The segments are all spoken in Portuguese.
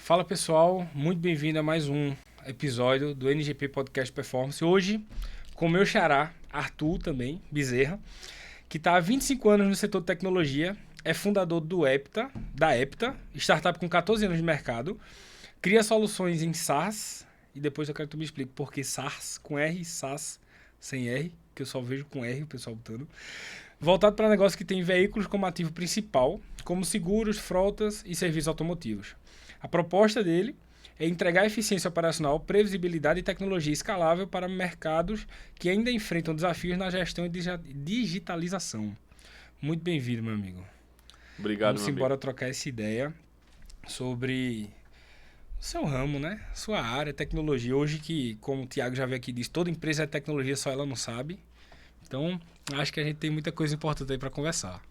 Fala pessoal, muito bem-vindo a mais um episódio do NGP Podcast Performance. Hoje, com o meu xará, Arthur também, Bezerra, que está há 25 anos no setor de tecnologia, é fundador da Epta, startup com 14 anos de mercado, cria soluções em SaaS, e depois eu quero que tu me explique por que SaaS com R e SaaS sem R, que eu só vejo com R o pessoal botando. Voltado para negócios que tem veículos como ativo principal, como seguros, frotas e serviços automotivos. A proposta dele é entregar eficiência operacional, previsibilidade e tecnologia escalável para mercados que ainda enfrentam desafios na gestão e digitalização. Muito bem-vindo, meu amigo. Obrigado, Vamos meu amigo. embora trocar essa ideia sobre o seu ramo, né? Sua área, tecnologia. Hoje que, como o Thiago já veio aqui e disse, toda empresa é tecnologia, só ela não sabe. Então, acho que a gente tem muita coisa importante aí para conversar.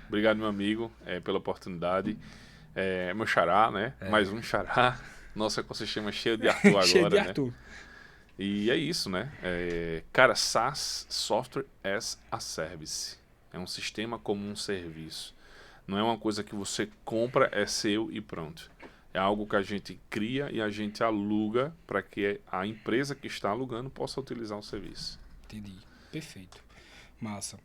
Obrigado, meu amigo, pela oportunidade. Meu xará, né? Mais um xará. Nosso ecossistema é cheio de Arthur Cheio de agora, né? Arthur. E é isso, né? Cara, SaaS, Software as a Service. É um sistema como um serviço. Não é uma coisa que você compra, é seu e pronto. É algo que a gente cria e a gente aluga para que a empresa que está alugando possa utilizar o serviço. Entendi. Perfeito. Massa.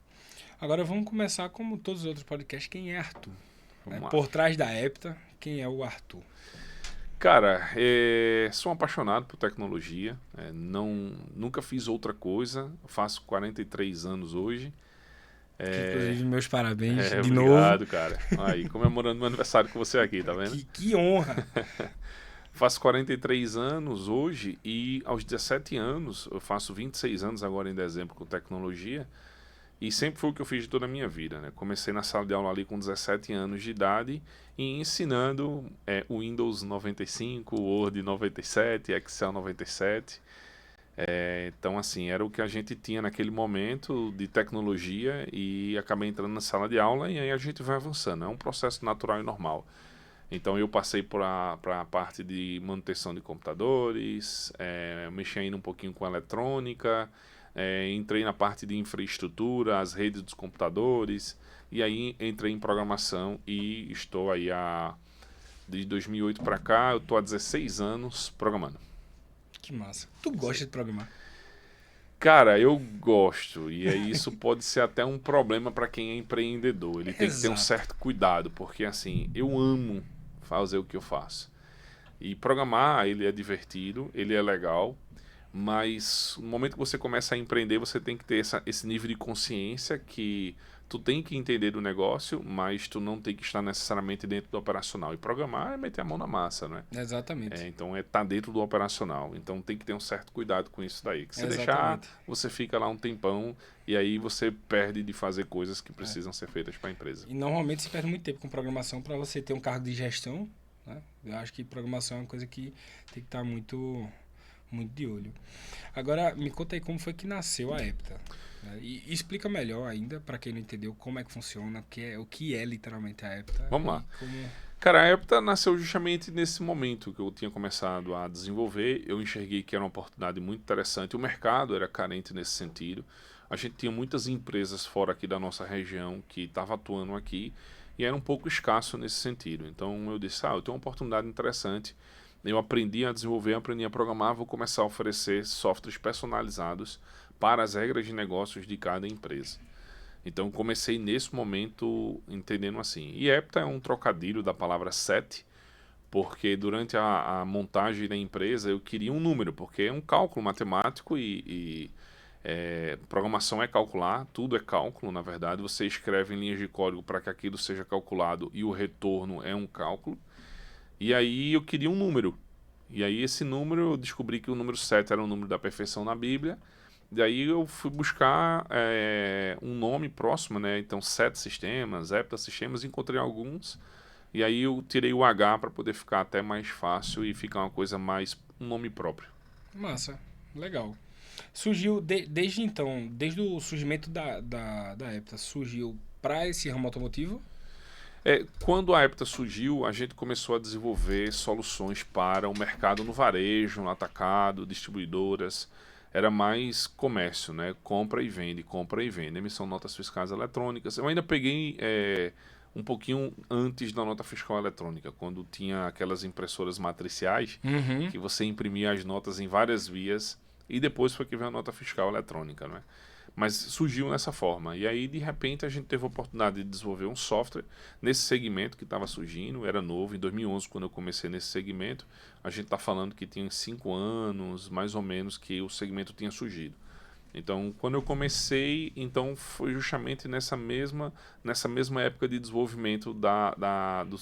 Agora vamos começar como todos os outros podcasts. Quem é Arthur? Vamos lá. Por trás da Epta, quem é o Arthur? Cara, sou um apaixonado por tecnologia, nunca fiz outra coisa, faço 43 anos hoje. Que, inclusive, meus parabéns de novo. Obrigado, cara. Aí, comemorando meu aniversário com você aqui, tá vendo? Que honra! Faço 43 anos hoje e aos 17 anos, eu faço 26 anos agora em dezembro com tecnologia, e sempre foi o que eu fiz de toda a minha vida, né? Comecei na sala de aula ali com 17 anos de idade e ensinando o Windows 95, Word 97, Excel 97. Então, assim, era o que a gente tinha naquele momento de tecnologia e acabei entrando na sala de aula e aí a gente vai avançando. É um processo natural e normal. Então, eu passei para a parte de manutenção de computadores, mexi ainda um pouquinho com eletrônica, entrei na parte de infraestrutura, as redes dos computadores, e aí entrei em programação e estou aí de 2008 para cá, eu estou há 16 anos programando. Que massa. Tu gosta de programar? Cara, eu gosto, e aí isso pode ser até um problema para quem é empreendedor. Ele tem que ter um Exato. certo cuidado, porque assim, eu amo fazer o que eu faço. E programar, ele é divertido, ele é legal, mas no momento que você começa a empreender, você tem que ter esse nível de consciência que tu tem que entender do negócio, mas tu não tem que estar necessariamente dentro do operacional. E programar é meter a mão na massa, né? Exatamente. Então é estar dentro do operacional. Então tem que ter um certo cuidado com isso daí. Que se deixar, Exatamente. você fica lá um tempão e aí você perde de fazer coisas que precisam ser feitas para a empresa. E normalmente se perde muito tempo com programação para você ter um cargo de gestão, né? Eu acho que programação é uma coisa que tem que estar muito de olho. Agora, me conta aí como foi que nasceu a Epta. Né? E explica melhor ainda, para quem não entendeu, como é que funciona, o que é literalmente a Epta. Vamos lá. Como... Cara, a Epta nasceu justamente nesse momento que eu tinha começado a desenvolver. Eu enxerguei que era uma oportunidade muito interessante. O mercado era carente nesse sentido. A gente tinha muitas empresas fora aqui da nossa região que estavam atuando aqui e era um pouco escasso nesse sentido. Então eu disse, eu tenho uma oportunidade interessante. Eu aprendi a desenvolver, aprendi a programar, vou começar a oferecer softwares personalizados para as regras de negócios de cada empresa. Então comecei nesse momento entendendo assim. E Epta é um trocadilho da palavra 7, porque durante a montagem da empresa eu queria um número, porque é um cálculo matemático e programação é calcular, tudo é cálculo, na verdade. Você escreve em linhas de código para que aquilo seja calculado e o retorno é um cálculo. E aí eu queria um número. E aí esse número, eu descobri que o número 7 era o número da perfeição na Bíblia. Daí eu fui buscar um nome próximo, né? Então, 7 sistemas, Hepta sistemas, encontrei alguns. E aí eu tirei o H para poder ficar até mais fácil e ficar uma coisa mais um nome próprio. Massa, legal. Surgiu desde então, desde o surgimento da Epta, surgiu para esse ramo automotivo? Quando a Hepta surgiu, a gente começou a desenvolver soluções para o mercado no varejo, no atacado, distribuidoras. Era mais comércio, né? Compra e vende, emissão de notas fiscais eletrônicas. Eu ainda peguei um pouquinho antes da nota fiscal eletrônica, quando tinha aquelas impressoras matriciais, que você imprimia as notas em várias vias, e depois foi que veio a nota fiscal eletrônica, né? Mas surgiu nessa forma. E aí, de repente, a gente teve a oportunidade de desenvolver um software nesse segmento que estava surgindo, era novo. Em 2011, quando eu comecei nesse segmento, a gente está falando que tinha 5 anos, mais ou menos, que o segmento tinha surgido. Então, quando eu comecei, então foi justamente nessa mesma época de desenvolvimento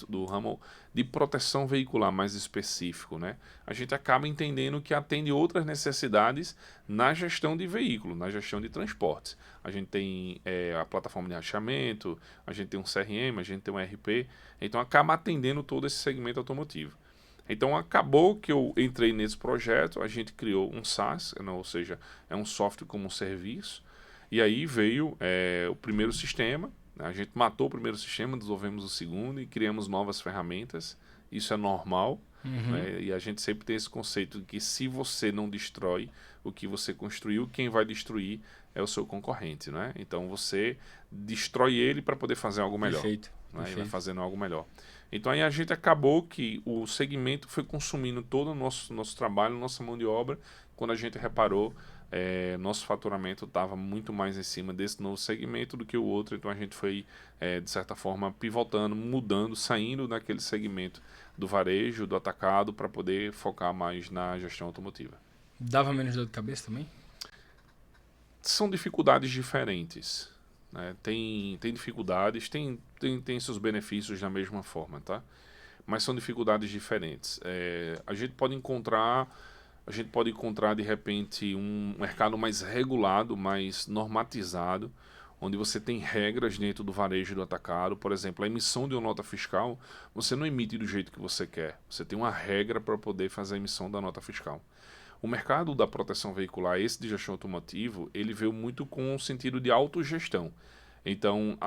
do ramo de proteção veicular mais específico, né? A gente acaba entendendo que atende outras necessidades na gestão de veículo, na gestão de transportes. A gente tem a plataforma de rastreamento, a gente tem um CRM, a gente tem um ERP, então acaba atendendo todo esse segmento automotivo. Então acabou que eu entrei nesse projeto, a gente criou um SaaS, ou seja, é um software como um serviço, e aí veio o primeiro sistema, né? A gente matou o primeiro sistema, desenvolvemos o segundo e criamos novas ferramentas, isso é normal, né? E a gente sempre tem esse conceito de que se você não destrói o que você construiu, quem vai destruir é o seu concorrente, né? Então você destrói ele para poder fazer algo melhor. Perfeito. Né? E vai Perfeito. fazendo algo melhor. Então aí a gente acabou que o segmento foi consumindo todo o nosso trabalho, nossa mão de obra. Quando a gente reparou, nosso faturamento estava muito mais em cima desse novo segmento do que o outro. Então a gente foi, de certa forma, pivotando, mudando, saindo daquele segmento do varejo, do atacado, para poder focar mais na gestão automotiva. Dava menos dor de cabeça também? São dificuldades diferentes. Né? Tem dificuldades, tem seus benefícios da mesma forma, tá? Mas são dificuldades diferentes. A gente pode encontrar de repente um mercado mais regulado, mais normatizado, onde você tem regras dentro do varejo e do atacado. Por exemplo, a emissão de uma nota fiscal, você não emite do jeito que você quer. Você tem uma regra para poder fazer a emissão da nota fiscal. O mercado da proteção veicular, esse de gestão automotivo, ele veio muito com o sentido de autogestão. Então,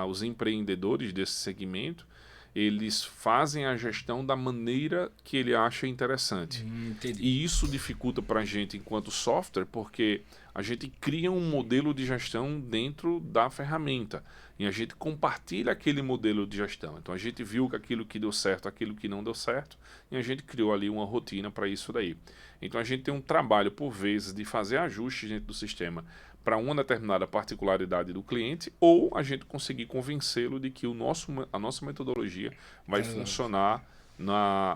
os empreendedores desse segmento, eles fazem a gestão da maneira que ele acha interessante. Entendi. E isso dificulta para a gente enquanto software, porque a gente cria um modelo de gestão dentro da ferramenta. E a gente compartilha aquele modelo de gestão. Então a gente viu que aquilo que deu certo, aquilo que não deu certo, e a gente criou ali uma rotina para isso daí. Então a gente tem um trabalho, por vezes, de fazer ajustes dentro do sistema para uma determinada particularidade do cliente, ou a gente conseguir convencê-lo de que a nossa metodologia vai funcionar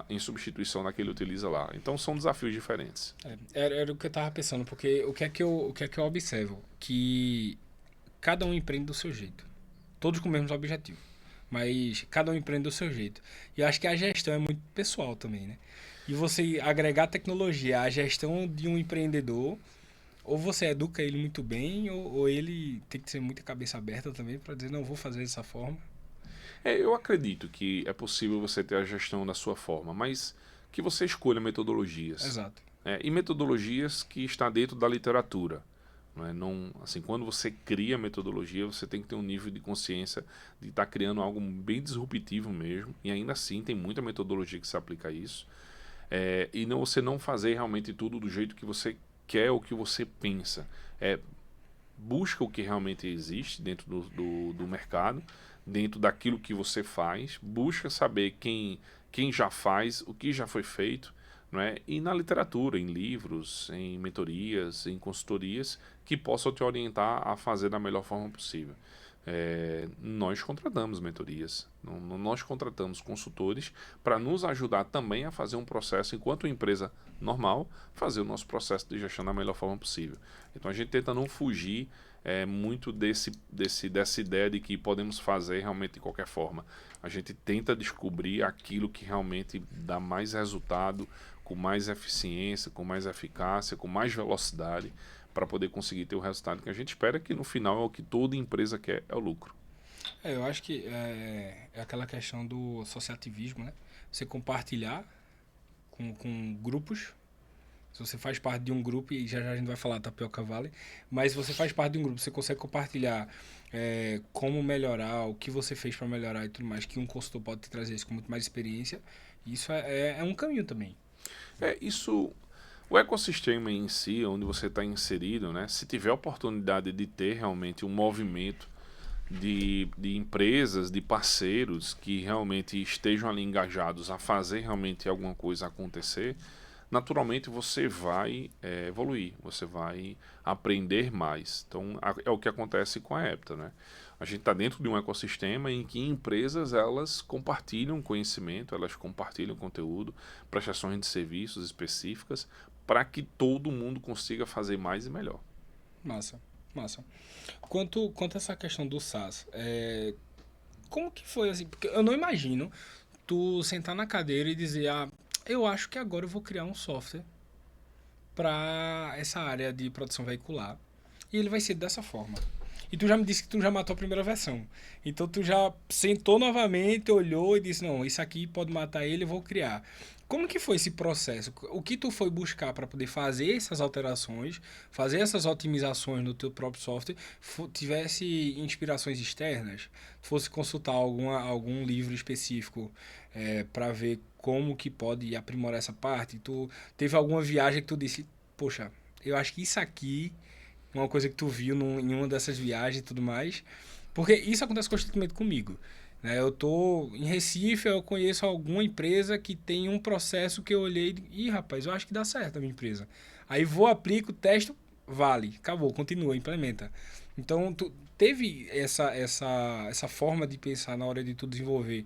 em substituição da que ele utiliza lá. Então são desafios diferentes. Era o que eu estava pensando, porque o que é que eu observo? Que cada um empreende do seu jeito. Todos com o mesmo objetivo. Mas cada um empreende do seu jeito. E eu acho que a gestão é muito pessoal também, né? E você agregar tecnologia à gestão de um empreendedor, ou você educa ele muito bem, ou ele tem que ter muita cabeça aberta também para dizer, não, vou fazer dessa forma. Eu acredito que é possível você ter a gestão da sua forma, mas que você escolha metodologias. Exato. E metodologias que está dentro da literatura. Não, assim, quando você cria metodologia, você tem que ter um nível de consciência de estar criando algo bem disruptivo mesmo, e ainda assim tem muita metodologia que se aplica a isso. E você não fazer realmente tudo do jeito que você quer ou que você pensa. Busca o que realmente existe dentro do mercado, dentro daquilo que você faz, busca saber quem já faz, o que já foi feito, não é? E na literatura, em livros, em mentorias, em consultorias, que possam te orientar a fazer da melhor forma possível. Nós contratamos mentorias, nós contratamos consultores para nos ajudar também a fazer um processo, enquanto empresa normal, fazer o nosso processo de gestão da melhor forma possível. Então a gente tenta não fugir muito dessa ideia de que podemos fazer realmente de qualquer forma. A gente tenta descobrir aquilo que realmente dá mais resultado, com mais eficiência, com mais eficácia, com mais velocidade, para poder conseguir ter o resultado que a gente espera, que no final é o que toda empresa quer, é o lucro. Eu acho que é aquela questão do associativismo, né? Você compartilhar com grupos. Se você faz parte de um grupo, e já a gente vai falar da Tapioca Valley, mas se você faz parte de um grupo, você consegue compartilhar como melhorar, o que você fez para melhorar e tudo mais, que um consultor pode te trazer isso com muito mais experiência, isso é um caminho também. O ecossistema em si, onde você está inserido, né, se tiver a oportunidade de ter realmente um movimento de empresas, de parceiros que realmente estejam ali engajados a fazer realmente alguma coisa acontecer, naturalmente você vai evoluir, você vai aprender mais. Então, é o que acontece com a Epta, né? A gente está dentro de um ecossistema em que empresas elas compartilham conhecimento, elas compartilham conteúdo, prestações de serviços específicas, para que todo mundo consiga fazer mais e melhor. Massa, massa. Quanto a essa questão do SaaS, como que foi assim? Porque eu não imagino tu sentar na cadeira e dizer, eu acho que agora eu vou criar um software para essa área de produção veicular e ele vai ser dessa forma. E tu já me disse que tu já matou a primeira versão. Então tu já sentou novamente, olhou e disse, não, isso aqui pode matar ele, eu vou criar. Como que foi esse processo? O que tu foi buscar para poder fazer essas alterações, fazer essas otimizações no teu próprio software, tivesse inspirações externas, fosse consultar algum livro específico para ver como que pode aprimorar essa parte? Tu teve alguma viagem que tu disse, poxa, eu acho que isso aqui uma coisa que tu viu em uma dessas viagens e tudo mais. Porque isso acontece constantemente comigo. Né? Eu tô em Recife, eu conheço alguma empresa que tem um processo que eu olhei e, rapaz, eu acho que dá certo a minha empresa. Aí vou, aplico, testo, vale, acabou, continua, implementa. Então, tu teve essa forma de pensar na hora de tu desenvolver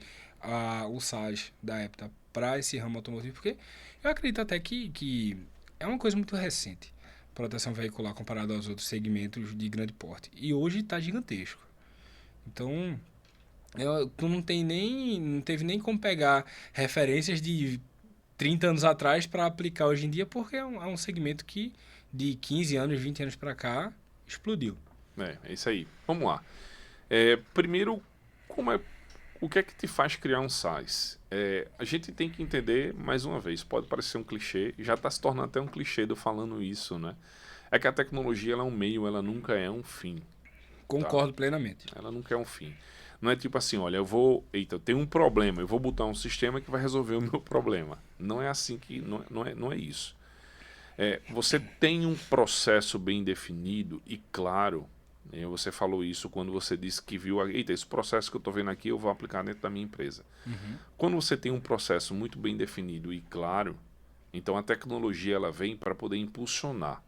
o SaaS da Epta para esse ramo automotivo, porque eu acredito até que é uma coisa muito recente proteção veicular comparado aos outros segmentos de grande porte. E hoje está gigantesco. Então, tu não teve nem como pegar referências de 30 anos atrás para aplicar hoje em dia, porque é um segmento que de 15 anos, 20 anos para cá, explodiu. É isso aí. Vamos lá. Primeiro, o que é que te faz criar um SaaS? A gente tem que entender, mais uma vez, pode parecer um clichê, já está se tornando até um clichê de eu falando isso, né? É que a tecnologia ela é um meio, ela nunca é um fim. Concordo plenamente. Ela nunca é um fim. Não é tipo assim, olha, eu tenho um problema, eu vou botar um sistema que vai resolver o meu problema. Não é assim que, não é isso. Você tem um processo bem definido e claro. Você falou isso quando você disse que viu, esse processo que eu estou vendo aqui eu vou aplicar dentro da minha empresa. Uhum. Quando você tem um processo muito bem definido e claro, então a tecnologia ela vem para poder impulsionar,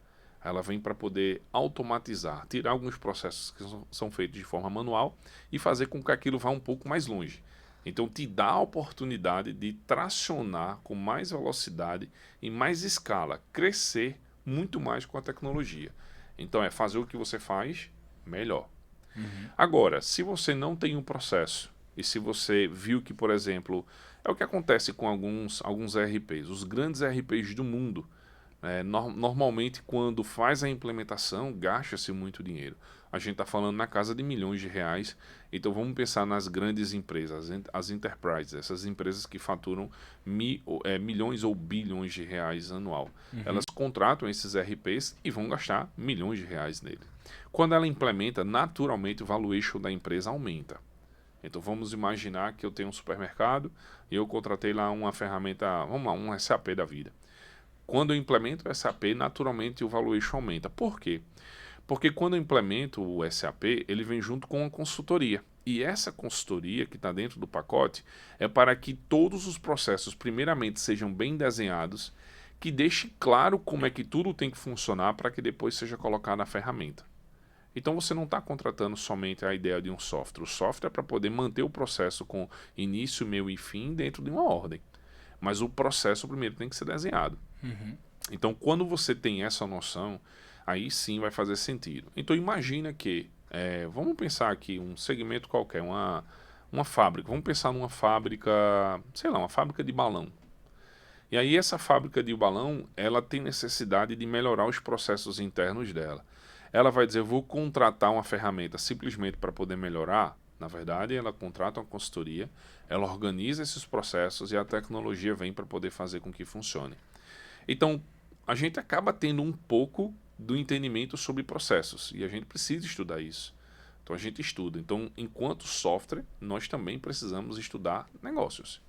ela vem para poder automatizar, tirar alguns processos que são feitos de forma manual e fazer com que aquilo vá um pouco mais longe. Então te dá a oportunidade de tracionar com mais velocidade e mais escala, crescer muito mais com a tecnologia. Então é fazer o que você faz melhor. Uhum. Agora, se você não tem um processo e se você viu que, por exemplo, é o que acontece com alguns ERPs, os grandes ERPs do mundo, normalmente quando faz a implementação gasta-se muito dinheiro. A gente está falando na casa de milhões de reais, então vamos pensar nas grandes empresas, as enterprises, essas empresas que faturam milhões ou bilhões de reais anual. Uhum. Elas contratam esses ERPs e vão gastar milhões de reais nele. Quando ela implementa, naturalmente o valuation da empresa aumenta. Então vamos imaginar que eu tenho um supermercado e eu contratei lá uma ferramenta, vamos lá, um SAP da vida. Quando eu implemento o SAP, naturalmente o valuation aumenta. Por quê? Porque quando eu implemento o SAP, ele vem junto com uma consultoria. E essa consultoria que está dentro do pacote é para que todos os processos, primeiramente, sejam bem desenhados, que deixe claro como é que tudo tem que funcionar para que depois seja colocado na ferramenta. Então você não está contratando somente a ideia de um software. O software é para poder manter o processo com início, meio e fim dentro de uma ordem. Mas o processo primeiro tem que ser desenhado. Uhum. Então quando você tem essa noção, aí sim vai fazer sentido. Então imagina que, vamos pensar aqui um segmento qualquer, uma fábrica. Vamos pensar numa fábrica, sei lá, uma fábrica de balão. E aí essa fábrica de balão, ela tem necessidade de melhorar os processos internos dela. Ela vai dizer, vou contratar uma ferramenta simplesmente para poder melhorar. Na verdade, ela contrata uma consultoria, ela organiza esses processos e a tecnologia vem para poder fazer com que funcione. Então, a gente acaba tendo um pouco do entendimento sobre processos e a gente precisa estudar isso. Então, a gente estuda. Então, enquanto software, nós também precisamos estudar negócios.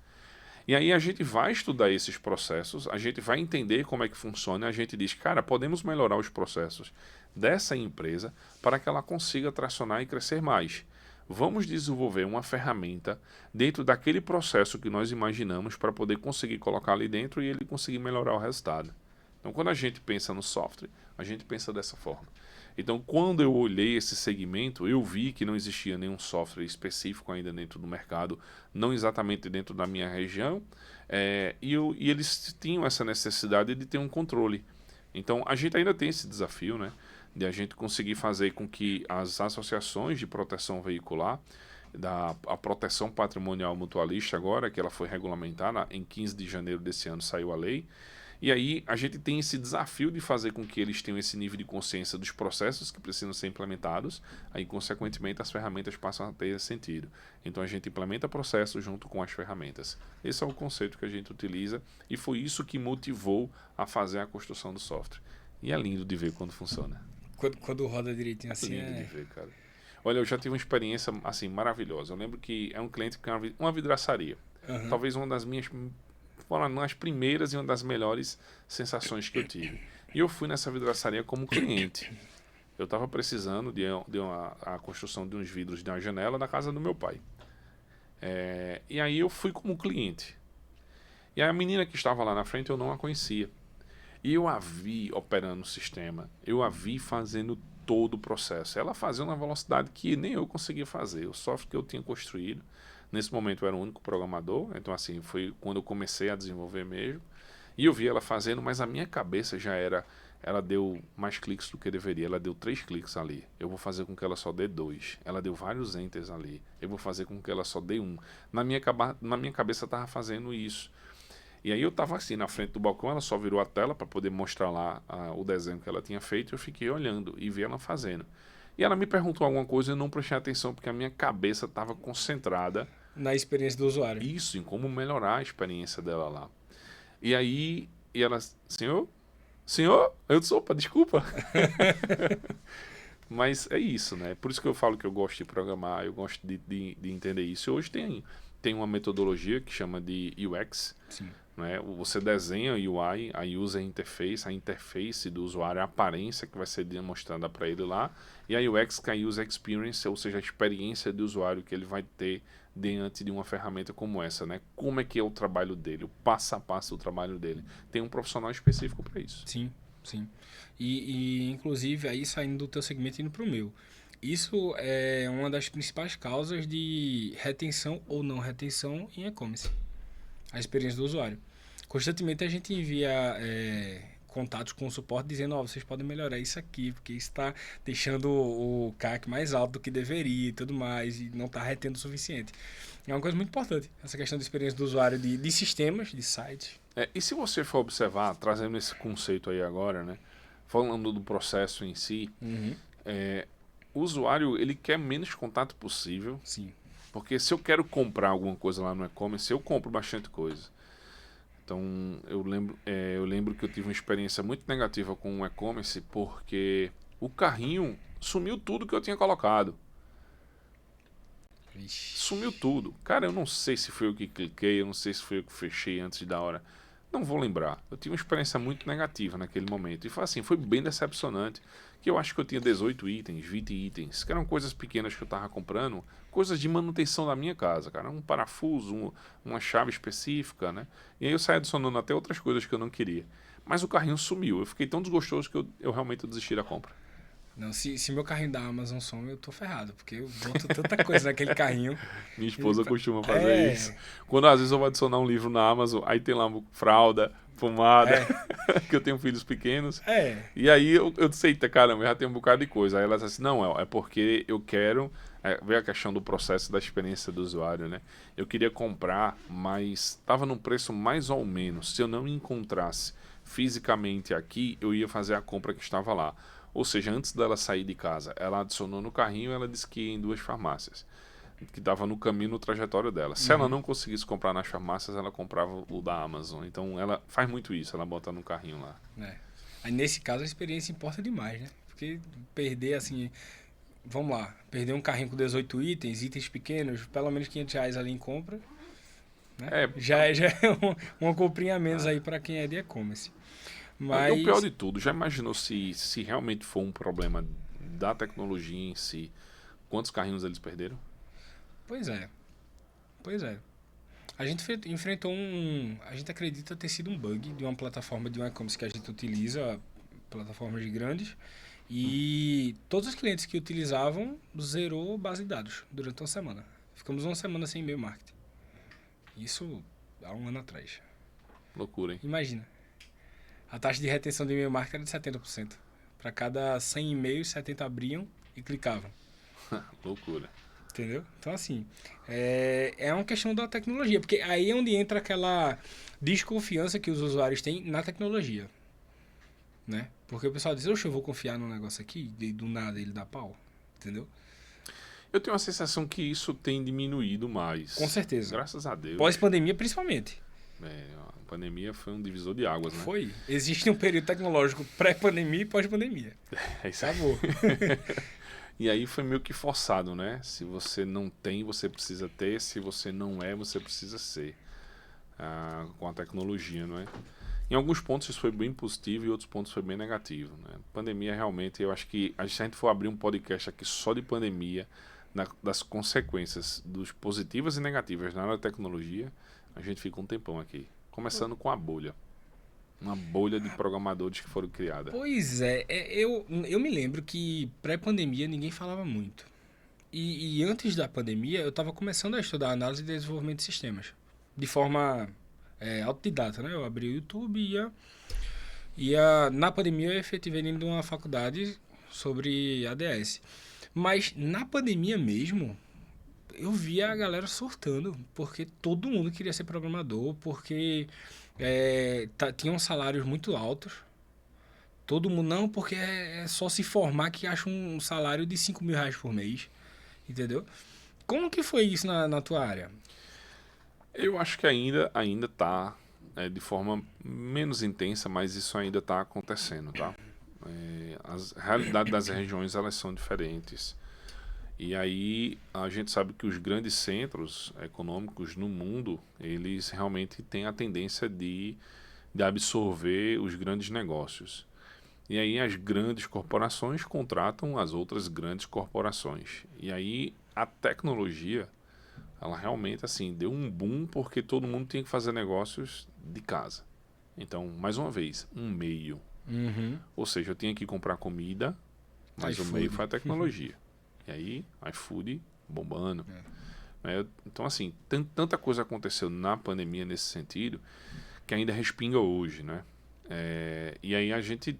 E aí a gente vai estudar esses processos, a gente vai entender como é que funciona, a gente diz, cara, podemos melhorar os processos dessa empresa para que ela consiga tracionar e crescer mais. Vamos desenvolver uma ferramenta dentro daquele processo que nós imaginamos para poder conseguir colocar ali dentro e ele conseguir melhorar o resultado. Então, quando a gente pensa no software, a gente pensa dessa forma. Então, quando eu olhei esse segmento, eu vi que não existia nenhum software específico ainda dentro do mercado, não exatamente dentro da minha região, e eles tinham essa necessidade de ter um controle. Então, a gente ainda tem esse desafio, né, de a gente conseguir fazer com que as associações de proteção veicular, a proteção patrimonial mutualista agora, que ela foi regulamentada, em 15 de janeiro desse ano saiu a lei, e aí a gente tem esse desafio de fazer com que eles tenham esse nível de consciência dos processos que precisam ser implementados, aí consequentemente as ferramentas passam a ter esse sentido. Então a gente implementa processos junto com as ferramentas. Esse é o conceito que a gente utiliza e foi isso que motivou a fazer a construção do software. E é lindo de ver quando funciona. Quando roda direitinho assim Lindo de ver, cara. Olha, eu já tive uma experiência assim maravilhosa. Eu lembro que é um cliente que é uma vidraçaria. Uhum. Talvez uma das minhas foram as primeiras e uma das melhores sensações que eu tive. E eu fui nessa vidraçaria como cliente. Eu estava precisando de a construção de uns vidros de uma janela na casa do meu pai. E aí eu fui como cliente. E a menina que estava lá na frente eu não a conhecia. E eu a vi operando o sistema. Eu a vi fazendo todo o processo. Ela fazia uma velocidade que nem eu conseguia fazer. O software que eu tinha construído. Nesse momento eu era o único programador, então assim, foi quando eu comecei a desenvolver mesmo. E eu vi ela fazendo, mas a minha cabeça já era, ela deu mais cliques do que deveria, ela deu 3 cliques ali. Eu vou fazer com que ela só dê 2. Ela deu vários enters ali. Eu vou fazer com que ela só dê 1. Na minha cabeça eu estava fazendo isso. E aí eu estava assim, na frente do balcão, ela só virou a tela para poder mostrar lá o desenho que ela tinha feito, eu fiquei olhando e vi ela fazendo. E ela me perguntou alguma coisa e eu não prestei atenção porque a minha cabeça estava concentrada na experiência do usuário. Isso, em como melhorar a experiência dela lá. E aí, ela, senhor? Eu disse, opa, desculpa. Mas é isso, né? Por isso que eu falo que eu gosto de programar, eu gosto de entender isso. Hoje tem uma metodologia que chama de UX. Sim. Né? Você desenha o UI, a user interface, a interface do usuário, a aparência que vai ser demonstrada para ele lá, e a UX, que é a user experience, ou seja, a experiência do usuário que ele vai ter diante de uma ferramenta como essa, né? Como é que é o trabalho dele, o passo a passo do trabalho dele. Tem um profissional específico para isso. Sim, sim. E inclusive aí saindo do teu segmento e indo para o meu. Isso é uma das principais causas de retenção ou não retenção em e-commerce. A experiência do usuário. Constantemente a gente envia contatos com o suporte dizendo, vocês podem melhorar isso aqui, porque isso está deixando o CAC mais alto do que deveria e tudo mais, e não está retendo o suficiente. É uma coisa muito importante, essa questão da experiência do usuário de sistemas, de sites. E se você for observar, trazendo esse conceito aí agora, né, falando do processo em si, o usuário ele quer menos contato possível. Sim. Porque se eu quero comprar alguma coisa lá no e-commerce, eu compro bastante coisa. Então, eu lembro que eu tive uma experiência muito negativa com o e-commerce porque o carrinho sumiu tudo que eu tinha colocado. Ixi. Sumiu tudo. Cara, eu não sei se foi eu que cliquei, eu não sei se foi eu que fechei antes da hora. Não vou lembrar. Eu tive uma experiência muito negativa naquele momento. E foi assim, foi bem decepcionante. Que eu acho que eu tinha 18 itens, 20 itens, que eram coisas pequenas que eu tava comprando, coisas de manutenção da minha casa, cara. Um parafuso, uma chave específica, né? E aí eu saí adicionando até outras coisas que eu não queria. Mas o carrinho sumiu. Eu fiquei tão desgostoso que eu realmente desisti da compra. Não, se meu carrinho da Amazon some, eu tô ferrado, porque eu boto tanta coisa naquele carrinho. Minha esposa costuma fazer isso. Quando às vezes eu vou adicionar um livro na Amazon, aí tem lá fralda, pomada, que eu tenho filhos pequenos. E aí eu sei, caramba, eu já tenho um bocado de coisa. Aí ela diz assim, não, é porque eu quero ver a questão do processo da experiência do usuário, né? Eu queria comprar, mas estava num preço mais ou menos. Se eu não encontrasse fisicamente aqui, eu ia fazer a compra que estava lá. Ou seja, antes dela sair de casa, ela adicionou no carrinho e ela disse que ia em 2 farmácias, que estava no caminho, no trajetório dela. Se ela não conseguisse comprar nas farmácias, ela comprava o da Amazon. Então, ela faz muito isso, ela bota no carrinho lá. Aí, nesse caso, a experiência importa demais, né? Porque perder, assim, vamos lá, perder um carrinho com 18 itens pequenos, pelo menos R$500 ali em compra, né? Já é uma comprinha a menos aí para quem é de e-commerce. Mas... o pior de tudo, já imaginou se realmente for um problema da tecnologia em si, quantos carrinhos eles perderam? Pois é. Pois é. A gente enfrentou a gente acredita ter sido um bug de uma plataforma de um e-commerce que a gente utiliza, plataformas grandes, e todos os clientes que utilizavam zerou base de dados durante uma semana. Ficamos uma semana sem e-mail marketing. Isso há um ano atrás. Loucura, hein? Imagina. A taxa de retenção de e-mail marketing era de 70%. Para cada 100 e-mails, 70 abriam e clicavam. Loucura. Entendeu? Então, assim, é uma questão da tecnologia, porque aí é onde entra aquela desconfiança que os usuários têm na tecnologia, né? Porque o pessoal diz, oxe, eu vou confiar num negócio aqui, e do nada ele dá pau, entendeu? Eu tenho a sensação que isso tem diminuído mais. Com certeza. Graças a Deus. Pós-pandemia, principalmente. A pandemia foi um divisor de águas, né? Foi. Existe um período tecnológico pré-pandemia e pós-pandemia. É isso aí. Acabou. E aí foi meio que forçado, né? Se você não tem, você precisa ter. Se você não é, você precisa ser. Com a tecnologia, não é? Em alguns pontos isso foi bem positivo e outros pontos foi bem negativo, né? Pandemia realmente, eu acho que se a gente for abrir um podcast aqui só de pandemia, das consequências dos positivas e negativas na área da tecnologia, a gente fica um tempão aqui. Começando com a bolha. Uma bolha de programadores que foram criadas. Pois é, eu me lembro que pré-pandemia ninguém falava muito. E antes da pandemia, eu estava começando a estudar análise e desenvolvimento de sistemas. De forma autodidata, né? Eu abri o YouTube e na pandemia eu efetivei dentro de uma faculdade sobre ADS. Mas na pandemia mesmo, eu via a galera surtando, porque todo mundo queria ser programador, porque tinham salários muito altos. Todo mundo, não, porque é só se formar que acha um salário de 5 mil reais por mês. Entendeu? Como que foi isso na tua área? Eu acho que ainda está de forma menos intensa, mas isso ainda está acontecendo, tá? As realidades das regiões, elas são diferentes. E aí a gente sabe que os grandes centros econômicos no mundo, eles realmente têm a tendência de absorver os grandes negócios. E aí as grandes corporações contratam as outras grandes corporações. E aí a tecnologia, ela realmente assim deu um boom porque todo mundo tinha que fazer negócios de casa. Então, mais uma vez, um meio. Uhum. Ou seja, eu tinha que comprar comida, mas o meio foi a tecnologia. E aí, iFood bombando. Então, assim, tanta coisa aconteceu na pandemia nesse sentido que ainda respinga hoje, né? E aí a gente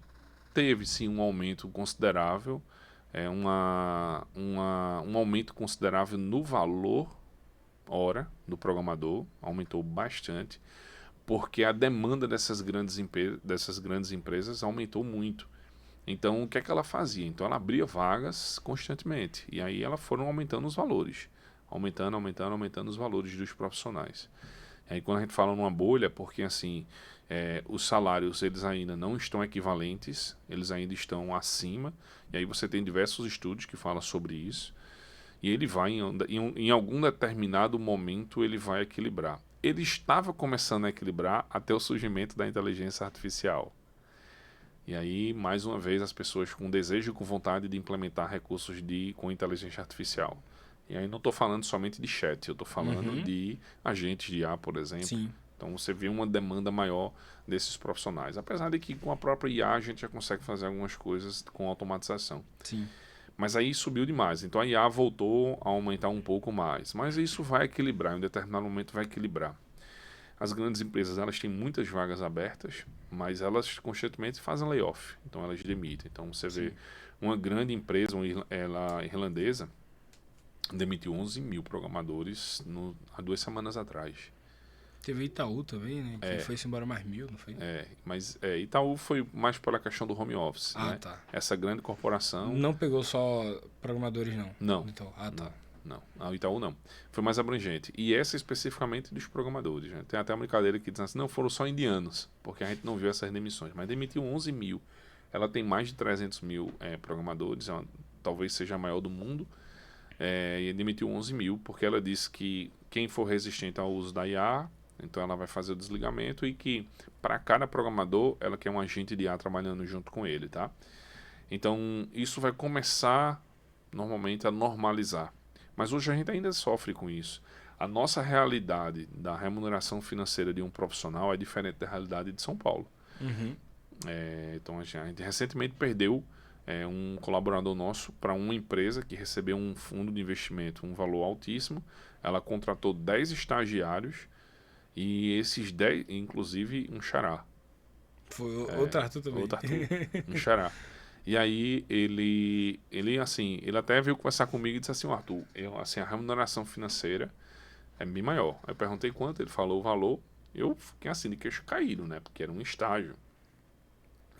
teve, sim, um aumento considerável, um aumento considerável no valor hora do programador, aumentou bastante, porque a demanda dessas grandes empresas aumentou muito. Então, o que é que ela fazia? Então, ela abria vagas constantemente. E aí, elas foram aumentando os valores. Aumentando os valores dos profissionais. E aí, quando a gente fala numa bolha, porque assim, os salários, eles ainda não estão equivalentes, eles ainda estão acima. E aí, você tem diversos estudos que falam sobre isso. E ele vai, em algum determinado momento, ele vai equilibrar. Ele estava começando a equilibrar até o surgimento da inteligência artificial. E aí, mais uma vez, as pessoas com desejo e com vontade de implementar recursos com inteligência artificial. E aí não estou falando somente de chat, eu estou falando de agentes de IA, por exemplo. Sim. Então você vê uma demanda maior desses profissionais. Apesar de que com a própria IA a gente já consegue fazer algumas coisas com automatização. Sim. Mas aí subiu demais. Então a IA voltou a aumentar um pouco mais. Mas isso vai equilibrar, em um determinado momento vai equilibrar. As grandes empresas, elas têm muitas vagas abertas, mas elas constantemente fazem layoff, então elas demitem. Então você vê uma grande empresa, ela irlandesa, demitiu 11 mil programadores há 2 semanas atrás. Teve Itaú também, né? Que foi-se embora mais 1.000, não foi? Mas Itaú foi mais pela questão do home office, né? Tá. Essa grande corporação... Não pegou só programadores, não? Não. Então, tá. Não, a Itaú não. Foi mais abrangente. E essa especificamente dos programadores. Né? Tem até uma brincadeira que diz assim, não, foram só indianos, porque a gente não viu essas demissões. Mas demitiu 11 mil. Ela tem mais de 300 mil programadores, talvez seja a maior do mundo. E demitiu 11 mil, porque ela disse que quem for resistente ao uso da IA, então ela vai fazer o desligamento e que para cada programador, ela quer um agente de IA trabalhando junto com ele, tá? Então, isso vai começar normalmente a normalizar. Mas hoje a gente ainda sofre com isso. A nossa realidade da remuneração financeira de um profissional é diferente da realidade de São Paulo. Uhum. Então a gente recentemente perdeu um colaborador nosso para uma empresa que recebeu um fundo de investimento, um valor altíssimo. Ela contratou 10 estagiários e esses 10, inclusive um xará. Foi outro Arthur também. Outro Arthur, um xará. E aí ele até veio conversar comigo e disse assim, Arthur, a remuneração financeira é bem maior. Aí eu perguntei quanto, ele falou o valor, eu fiquei assim de queixo caído, né? Porque era um estágio.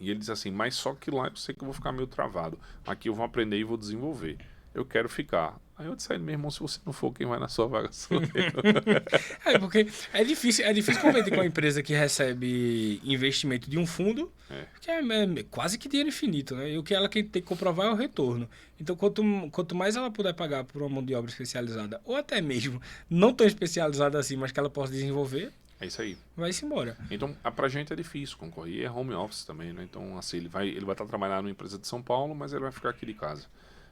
E ele disse assim, mas só que lá eu sei que eu vou ficar meio travado. Aqui eu vou aprender e vou desenvolver. Eu quero ficar. Aí eu disse a ele, meu irmão, se você não for, quem vai na sua vaga sou eu. Porque é difícil competir com uma empresa que recebe investimento de um fundo, que é quase que dinheiro infinito, né? E o que ela tem que comprovar é o retorno. Então, quanto mais ela puder pagar por uma mão de obra especializada, ou até mesmo não tão especializada assim, mas que ela possa desenvolver, É isso aí. vai-se embora. Então, pra gente é difícil concorrer. E é home office também, né? Então, assim, ele vai estar trabalhando numa empresa de São Paulo, mas ele vai ficar aqui de casa.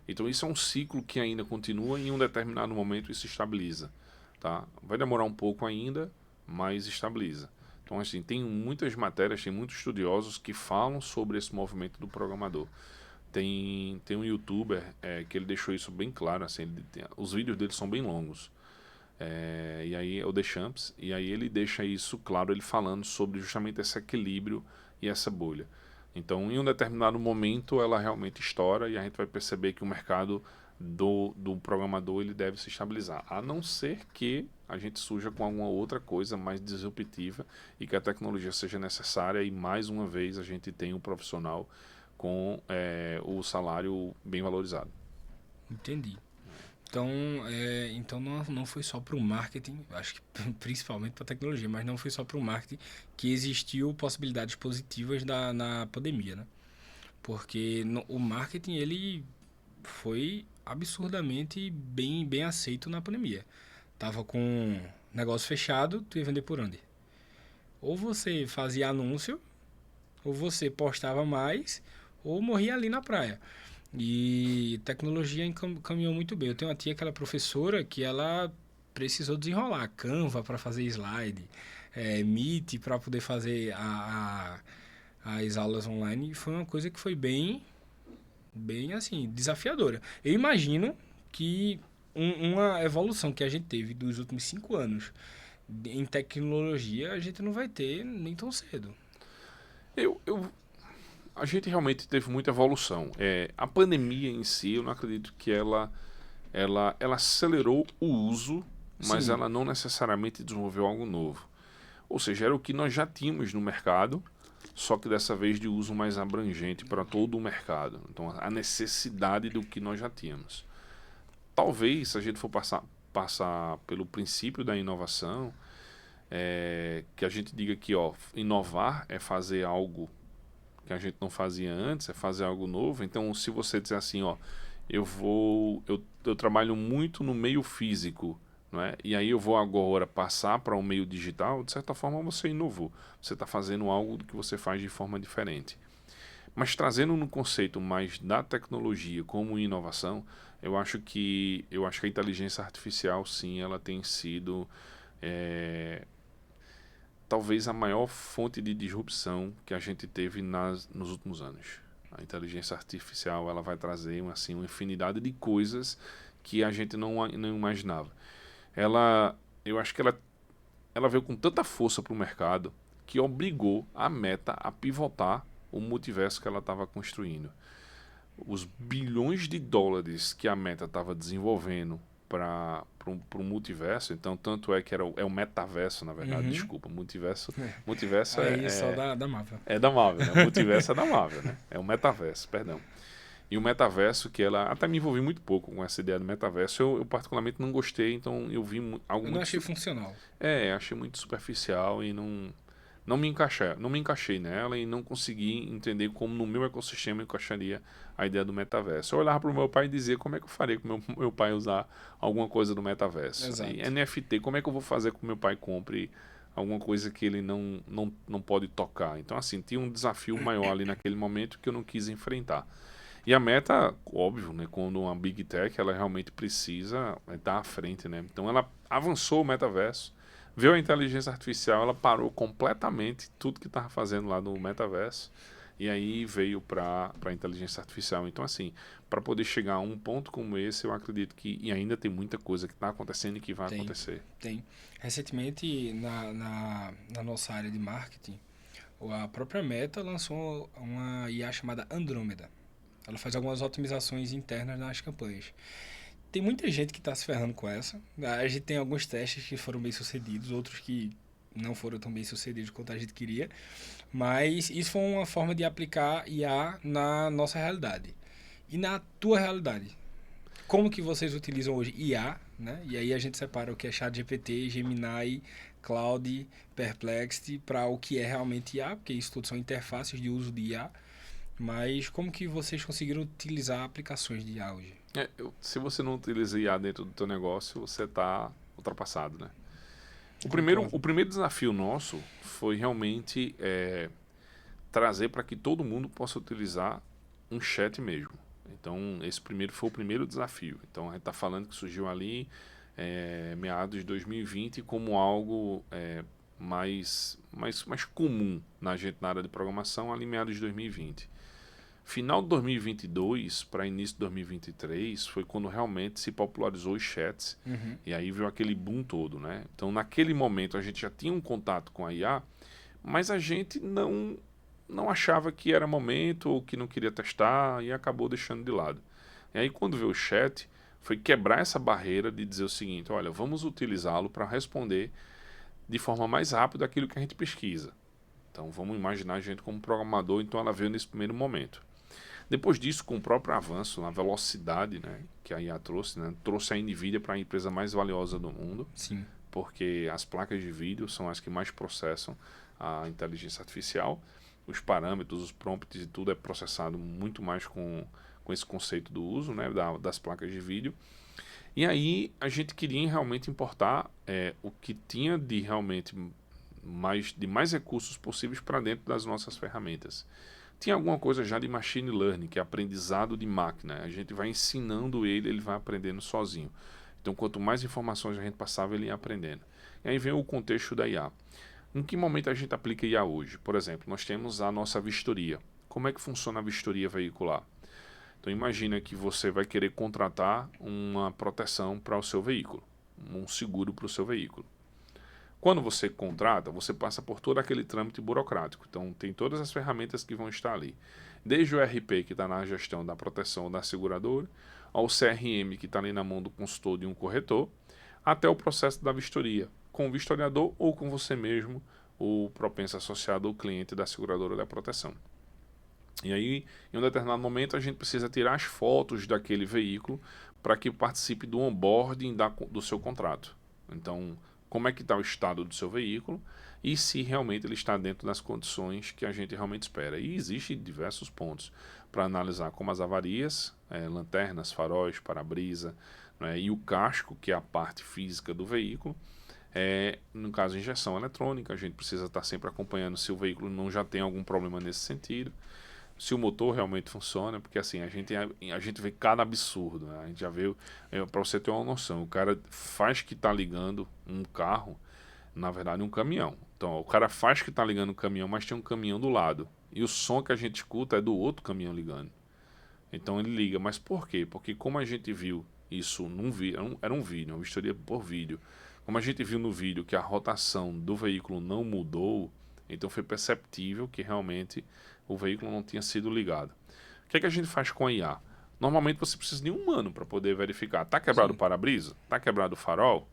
Então, isso é um ciclo que ainda continua e em um determinado momento isso estabiliza, tá? Vai demorar um pouco ainda, mas estabiliza. Então, assim, tem muitas matérias, tem muitos estudiosos que falam sobre esse movimento do programador. Tem um youtuber que ele deixou isso bem claro, assim, os vídeos dele são bem longos. E aí é o Deschamps, e aí ele deixa isso claro, ele falando sobre justamente esse equilíbrio e essa bolha. Então, em um determinado momento, ela realmente estoura e a gente vai perceber que o mercado do programador ele deve se estabilizar. A não ser que a gente surja com alguma outra coisa mais disruptiva e que a tecnologia seja necessária e, mais uma vez, a gente tenha um profissional com o salário bem valorizado. Entendi. Então não foi só para o marketing, acho que principalmente para a tecnologia, mas não foi só para o marketing que existiu possibilidades positivas na pandemia, né? Porque o marketing ele foi absurdamente bem aceito na pandemia. Tava com negócio fechado, tu ia vender por onde? Ou você fazia anúncio, ou você postava mais, ou morria ali na praia. E tecnologia caminhou muito bem. Eu tenho uma tia que ela é professora que ela precisou desenrolar Canva para fazer slide, Meet para poder fazer as aulas online. E foi uma coisa que foi bem assim, desafiadora. Eu imagino que uma evolução que a gente teve dos últimos 5 anos em tecnologia, a gente não vai ter nem tão cedo. A gente realmente teve muita evolução. A pandemia em si, eu não acredito que ela acelerou o uso, mas Sim. ela não necessariamente desenvolveu algo novo. Ou seja, era o que nós já tínhamos no mercado, só que dessa vez de uso mais abrangente para todo o mercado. Então, a necessidade do que nós já tínhamos. Talvez, se a gente for passar pelo princípio da inovação, que a gente diga que inovar é fazer algo que a gente não fazia antes, é fazer algo novo. Então, se você disser assim, eu trabalho muito no meio físico, não é? E aí eu vou agora passar para o meio digital, de certa forma você inovou. Você está fazendo algo que você faz de forma diferente. Mas trazendo no conceito mais da tecnologia como inovação, eu acho que a inteligência artificial, sim, ela tem sido talvez a maior fonte de disrupção que a gente teve nos últimos anos. A inteligência artificial ela vai trazer uma infinidade de coisas que a gente não imaginava. Eu acho que ela veio com tanta força para o mercado que obrigou a Meta a pivotar o multiverso que ela estava construindo. Os bilhões de dólares que a Meta estava desenvolvendo para um multiverso, então tanto é que é o metaverso, na verdade, desculpa, multiverso Aí só da Marvel. É da Marvel, né? O multiverso é da Marvel, né? É o metaverso, perdão. E o metaverso, que ela até me envolvi muito pouco com essa ideia do metaverso, eu particularmente não gostei, então eu vi algo Eu não achei funcional. achei muito superficial e não me encaixei nela e não consegui entender como no meu ecossistema encaixaria a ideia do metaverso. Eu olhava para o meu pai e dizia como é que eu faria com meu pai usar alguma coisa do metaverso. Exato. E NFT, como é que eu vou fazer com que meu pai compre alguma coisa que ele não pode tocar? Então, assim, tinha um desafio maior ali naquele momento que eu não quis enfrentar. E a meta, óbvio, né, quando uma Big Tech, ela realmente precisa estar à frente, né? Então ela avançou o metaverso, viu a inteligência artificial, ela parou completamente tudo que estava fazendo lá no metaverso e aí veio para a inteligência artificial. Então, assim, para poder chegar a um ponto como esse, eu acredito que e ainda tem muita coisa que está acontecendo e que vai Tem, acontecer. tem. Recentemente, na nossa área de marketing, a própria Meta lançou uma IA chamada Andrômeda. Ela faz algumas otimizações internas nas campanhas. Tem muita gente que está se ferrando com essa. A gente tem alguns testes que foram bem sucedidos, outros que não foram tão bem sucedidos quanto a gente queria. Mas isso foi uma forma de aplicar IA na nossa realidade. E na tua realidade? Como que vocês utilizam hoje IA, né? E aí a gente separa o que é ChatGPT, Gemini, Claude, Perplexity para o que é realmente IA, porque isso tudo são interfaces de uso de IA. Mas como que vocês conseguiram utilizar aplicações de IA hoje? Se você não utiliza IA dentro do teu negócio, você está ultrapassado, né? Concordo. O primeiro desafio nosso foi realmente trazer para que todo mundo possa utilizar um chat mesmo. Então, esse primeiro foi o primeiro desafio. Então, a gente está falando que surgiu ali meados de 2020 como algo mais comum na gente na área de programação, ali meados de 2020. Final de 2022 para início de 2023 foi quando realmente se popularizou os chats Uhum. e aí veio aquele boom todo, né? Então, naquele momento a gente já tinha um contato com a IA, mas a gente não achava que era momento ou que não queria testar e acabou deixando de lado. E aí quando veio o chat, foi quebrar essa barreira de dizer o seguinte, olha, vamos utilizá-lo para responder de forma mais rápida aquilo que a gente pesquisa. Então vamos imaginar a gente como programador, então ela veio nesse primeiro momento. Depois disso, com o próprio avanço na velocidade, né, que a IA trouxe, né, trouxe a NVIDIA para a empresa mais valiosa do mundo, Sim. porque as placas de vídeo são as que mais processam a inteligência artificial. Os parâmetros, os prompts e tudo é processado muito mais com esse conceito do uso, né, das placas de vídeo. E aí a gente queria realmente importar o que tinha de realmente mais recursos possíveis para dentro das nossas ferramentas. Tinha alguma coisa já de machine learning, que é aprendizado de máquina. A gente vai ensinando ele vai aprendendo sozinho. Então, quanto mais informações a gente passava, ele ia aprendendo. E aí vem o contexto da IA. Em que momento a gente aplica IA hoje? Por exemplo, nós temos a nossa vistoria. Como é que funciona a vistoria veicular? Então, imagina que você vai querer contratar uma proteção para o seu veículo, um seguro para o seu veículo. Quando você contrata, você passa por todo aquele trâmite burocrático. Então, tem todas as ferramentas que vão estar ali. Desde o RP, que está na gestão da proteção da seguradora, ao CRM, que está ali na mão do consultor de um corretor, até o processo da vistoria, com o vistoriador ou com você mesmo, o propenso associado ao cliente da seguradora da proteção. E aí, em um determinado momento, a gente precisa tirar as fotos daquele veículo para que participe do onboarding do seu contrato. Então, como é que está o estado do seu veículo e se realmente ele está dentro das condições que a gente realmente espera. E existem diversos pontos para analisar, como as avarias, lanternas, faróis, para-brisa, né, e o casco, que é a parte física do veículo. No caso, injeção eletrônica, a gente precisa estar sempre acompanhando se o veículo não já tem algum problema nesse sentido. Se o motor realmente funciona, porque assim, a gente vê cada absurdo, né? A gente já vê, para você ter uma noção, o cara faz que está ligando um carro, na verdade um caminhão. Então, o cara faz que está ligando um caminhão, mas tem um caminhão do lado. E o som que a gente escuta é do outro caminhão ligando. Então ele liga, mas por quê? Porque como a gente viu isso num vídeo, era um vídeo, uma vistoria por vídeo. Como a gente viu no vídeo que a rotação do veículo não mudou, então foi perceptível que realmente o veículo não tinha sido ligado. O que é que a gente faz com a IA? Normalmente você precisa de um humano para poder verificar. Está quebrado o Sim. para-brisa? Está quebrado o farol?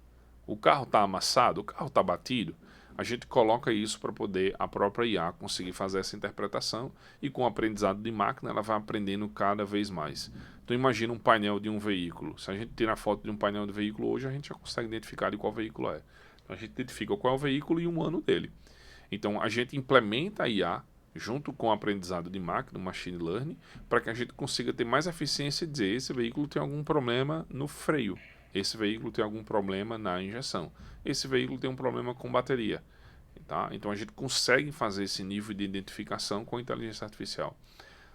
O carro está amassado? O carro está batido? A gente coloca isso para poder a própria IA conseguir fazer essa interpretação e com o aprendizado de máquina ela vai aprendendo cada vez mais. Então imagina um painel de um veículo. Se a gente tirar foto de um painel de veículo hoje, a gente já consegue identificar de qual veículo é. Então a gente identifica qual é o veículo e o ano dele. Então a gente implementa a IA junto com o aprendizado de máquina, o machine learning, para que a gente consiga ter mais eficiência e dizer esse veículo tem algum problema no freio, esse veículo tem algum problema na injeção, esse veículo tem um problema com bateria. Tá? Então a gente consegue fazer esse nível de identificação com a inteligência artificial.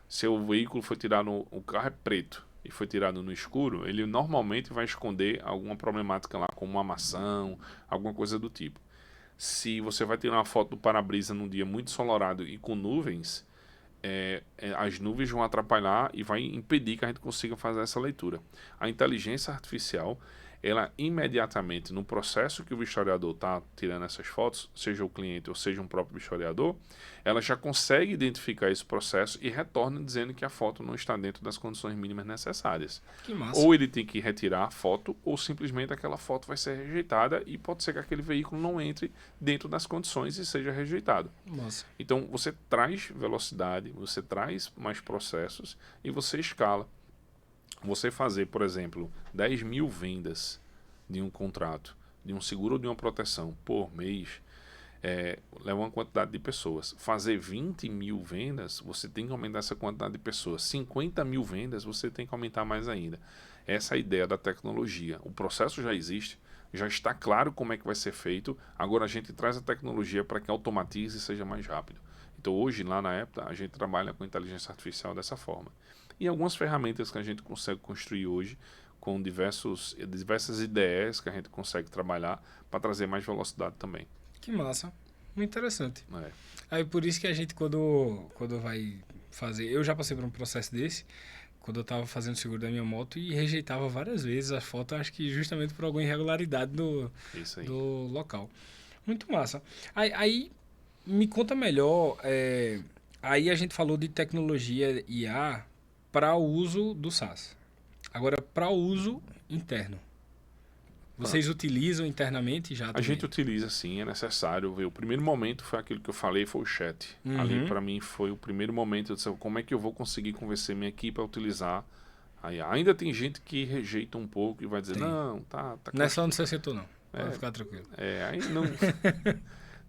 Se o veículo foi tirado, o carro é preto e foi tirado no escuro, ele normalmente vai esconder alguma problemática lá, como uma amassão, alguma coisa do tipo. Se você vai tirar uma foto do para-brisa num dia muito ensolarado e com nuvens, as nuvens vão atrapalhar e vai impedir que a gente consiga fazer essa leitura. A inteligência artificial, ela imediatamente, no processo que o vistoriador está tirando essas fotos, seja o cliente ou seja um próprio vistoriador, ela já consegue identificar esse processo e retorna dizendo que a foto não está dentro das condições mínimas necessárias. Que massa. Ou ele tem que retirar a foto, ou simplesmente aquela foto vai ser rejeitada e pode ser que aquele veículo não entre dentro das condições e seja rejeitado. Massa. Então você traz velocidade, você traz mais processos e você escala. Você fazer, por exemplo, 10 mil vendas de um contrato, de um seguro ou de uma proteção por mês, leva uma quantidade de pessoas. Fazer 20 mil vendas, você tem que aumentar essa quantidade de pessoas. 50 mil vendas, você tem que aumentar mais ainda. Essa é a ideia da tecnologia. O processo já existe, já está claro como é que vai ser feito. Agora a gente traz a tecnologia para que automatize e seja mais rápido. Então hoje, lá na Apple, a gente trabalha com inteligência artificial dessa forma. E algumas ferramentas que a gente consegue construir hoje, com diversas ideias que a gente consegue trabalhar para trazer mais velocidade também. Que massa. Muito interessante. É. Aí por isso que a gente, quando vai fazer... Eu já passei por um processo desse, quando eu estava fazendo o seguro da minha moto e rejeitava várias vezes as fotos, acho que justamente por alguma irregularidade do local. Muito massa. Aí me conta melhor, aí a gente falou de tecnologia IA para o uso do SaaS. Agora, para o uso interno. Vocês utilizam internamente já? A gente utiliza, sim, é necessário. O primeiro momento foi aquilo que eu falei, foi o chat. Ali, para mim, foi o primeiro momento. Eu disse, como é que eu vou conseguir convencer minha equipe a utilizar a IA? Ainda tem gente que rejeita um pouco e vai dizer, não, tá... Não é só no seu setor, não. Pode ficar tranquilo. Aí não,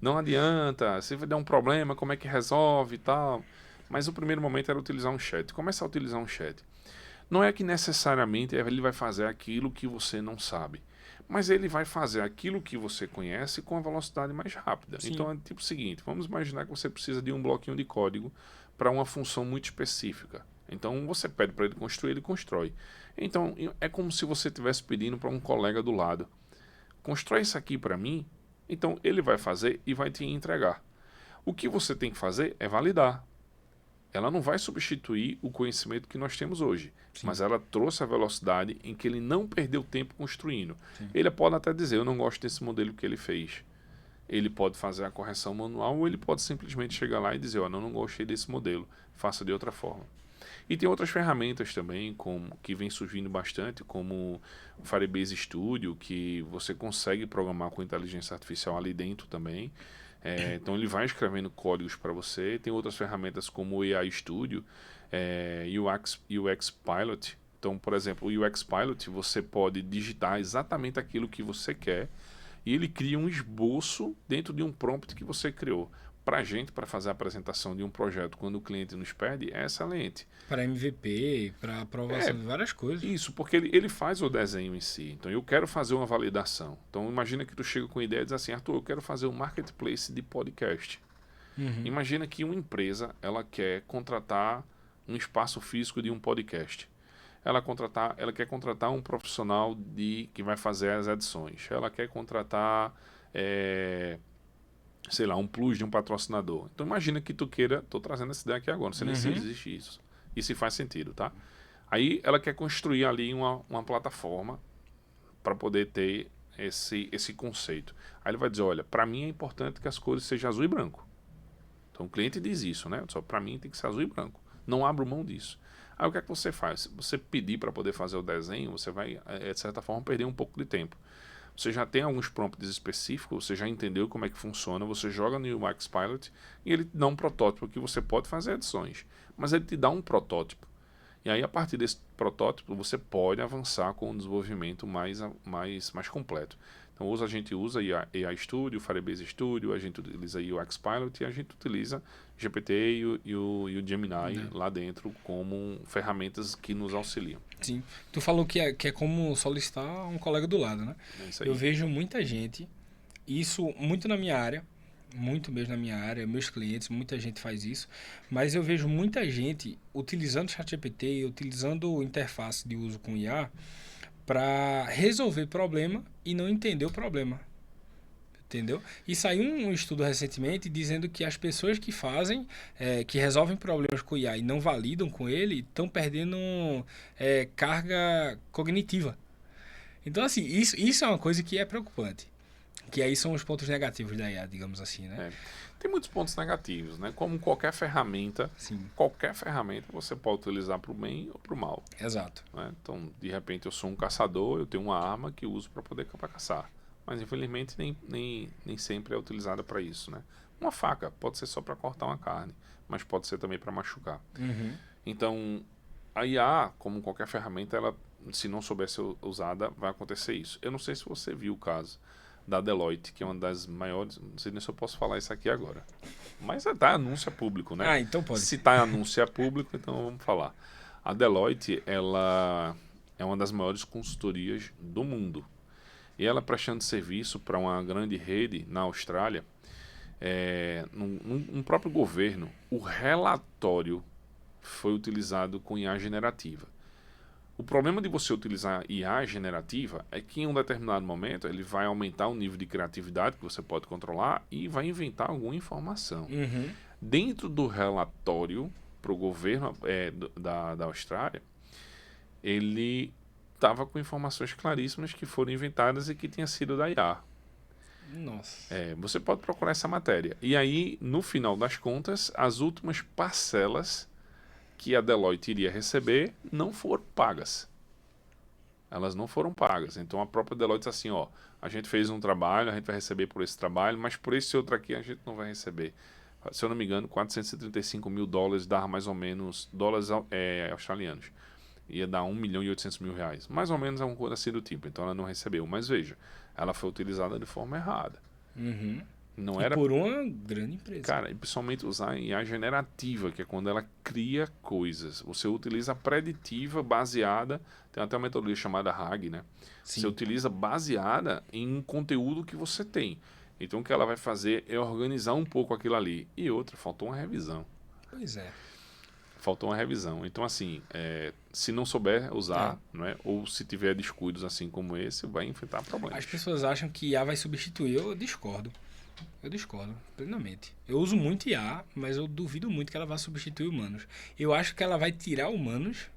não adianta. Se vai dar um problema, como é que resolve e tal. Mas o primeiro momento era utilizar um chat. Começa a utilizar um chat. Não é que necessariamente ele vai fazer aquilo que você não sabe. Mas ele vai fazer aquilo que você conhece com a velocidade mais rápida. Sim. Então é tipo o seguinte, vamos imaginar que você precisa de um bloquinho de código para uma função muito específica. Então você pede para ele construir, ele constrói. Então é como se você estivesse pedindo para um colega do lado, constrói isso aqui para mim, então ele vai fazer e vai te entregar. O que você tem que fazer é validar. Ela não vai substituir o conhecimento que nós temos hoje, sim, mas ela trouxe a velocidade em que ele não perdeu tempo construindo. Sim. Ele pode até dizer, eu não gosto desse modelo que ele fez. Ele pode fazer a correção manual ou ele pode simplesmente chegar lá e dizer, não gostei desse modelo, faça de outra forma. E tem outras ferramentas também que vem surgindo bastante, como o Firebase Studio, que você consegue programar com inteligência artificial ali dentro também. Então ele vai escrevendo códigos para você. Tem outras ferramentas como o AI Studio, UX Pilot. Então, por exemplo, o UX Pilot você pode digitar exatamente aquilo que você quer e ele cria um esboço dentro de um prompt que você criou. Para a gente, para fazer a apresentação de um projeto, quando o cliente nos pede, é excelente. Para MVP, para aprovação de várias coisas. Isso, porque ele faz o desenho em si. Então, eu quero fazer uma validação. Então, imagina que tu chega com a ideia e diz assim, Arthur, eu quero fazer um marketplace de podcast. Imagina que uma empresa, ela quer contratar um espaço físico de um podcast. Ela quer contratar um profissional que vai fazer as edições. Ela quer contratar... sei lá, um plus de um patrocinador. Então imagina que tu queira, tô trazendo essa ideia aqui agora, não sei nem se existe isso. E se faz sentido, tá? Aí ela quer construir ali uma plataforma para poder ter esse conceito. Aí ele vai dizer, olha, para mim é importante que as cores sejam azul e branco. Então o cliente diz isso, né? Só para mim tem que ser azul e branco. Não abro mão disso. Aí o que é que você faz? Se você pedir para poder fazer o desenho, você vai, de certa forma, perder um pouco de tempo. Você já tem alguns prompts específicos, você já entendeu como é que funciona, você joga no UX Pilot e ele te dá um protótipo que você pode fazer edições, mas ele te dá um protótipo. E aí, a partir desse protótipo, você pode avançar com um desenvolvimento mais completo. Então, hoje a gente usa AI Studio, Firebase Studio, a gente utiliza UX Pilot e a gente utiliza GPT e o Gemini lá dentro como ferramentas que nos auxiliam. Sim. Tu falou que é como solicitar um colega do lado, né? É isso aí. Eu vejo muita gente, isso muito na minha área, muito mesmo na minha área, meus clientes, muita gente faz isso, mas eu vejo muita gente utilizando o ChatGPT, utilizando interface de uso com IA para resolver problema e não entender o problema. Entendeu? E saiu um estudo recentemente dizendo que as pessoas que fazem, que resolvem problemas com IA e não validam com ele, estão perdendo carga cognitiva. Então, assim, isso é uma coisa que é preocupante. Que aí são os pontos negativos da IA, digamos assim, né? Tem muitos pontos negativos, né? Como qualquer ferramenta você pode utilizar para o bem ou para o mal. Exato. Né? Então, de repente, eu sou um caçador, eu tenho uma arma que uso para poder caçar. Mas, infelizmente, nem sempre é utilizada para isso, né? Uma faca pode ser só para cortar uma carne, mas pode ser também para machucar. Uhum. Então, a IA, como qualquer ferramenta, ela, se não souber ser usada, vai acontecer isso. Eu não sei se você viu o caso da Deloitte, que é uma das maiores... Não sei nem se eu posso falar isso aqui agora. Mas tá anúncio público, né? Ah, então pode. Se tá anúncio público, então vamos falar. A Deloitte, ela é uma das maiores consultorias do mundo. E ela prestando serviço para uma grande rede na Austrália, no próprio governo, o relatório foi utilizado com IA generativa. O problema de você utilizar IA generativa é que em um determinado momento ele vai aumentar o nível de criatividade que você pode controlar e vai inventar alguma informação. Uhum. Dentro do relatório para o governo da Austrália, ele estava com informações claríssimas que foram inventadas e que tinha sido da IA. Nossa. Você pode procurar essa matéria. E aí, no final das contas, as últimas parcelas que a Deloitte iria receber não foram pagas. Elas não foram pagas. Então a própria Deloitte disse assim, a gente fez um trabalho, a gente vai receber por esse trabalho, mas por esse outro aqui a gente não vai receber. Se eu não me engano, 435 mil dólares dá mais ou menos dólares australianos. Ia dar 1 milhão e 800 mil reais. Mais ou menos é uma coisa assim do tipo. Então ela não recebeu. Mas veja, ela foi utilizada de forma errada. Uhum. Não E era... por uma grande empresa. Cara, e principalmente usar IA generativa, que é quando ela cria coisas. Você utiliza a preditiva baseada... Tem até uma metodologia chamada RAG, né? Sim. Você utiliza baseada em um conteúdo que você tem. Então o que ela vai fazer é organizar um pouco aquilo ali. E outra, faltou uma revisão. Pois é. Faltou uma revisão. Então, assim, se não souber usar, não é? Ou se tiver descuidos assim como esse, vai enfrentar problemas. As pessoas acham que IA vai substituir. Eu discordo. Eu discordo plenamente. Eu uso muito IA, mas eu duvido muito que ela vá substituir humanos. Eu acho que ela vai tirar humanos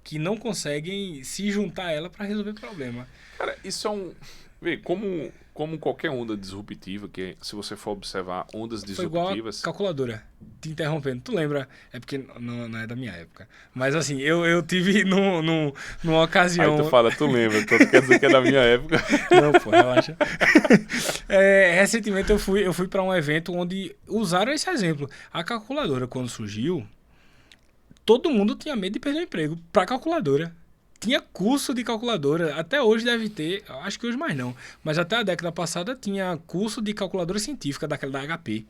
que não conseguem se juntar a ela para resolver o problema. Cara, isso é um... Vê, como qualquer onda disruptiva, que se você for observar ondas disruptivas... Foi igual a calculadora, te interrompendo. Tu lembra? É porque não é da minha época. Mas assim, eu tive numa ocasião... Aí tu fala, tu lembra, então tu quer dizer que é da minha época. Não, pô, relaxa. Recentemente eu fui para um evento onde usaram esse exemplo. A calculadora, quando surgiu, todo mundo tinha medo de perder o emprego para calculadora. Tinha curso de calculadora, até hoje deve ter, acho que hoje mais não, mas até a década passada tinha curso de calculadora científica daquela da HP.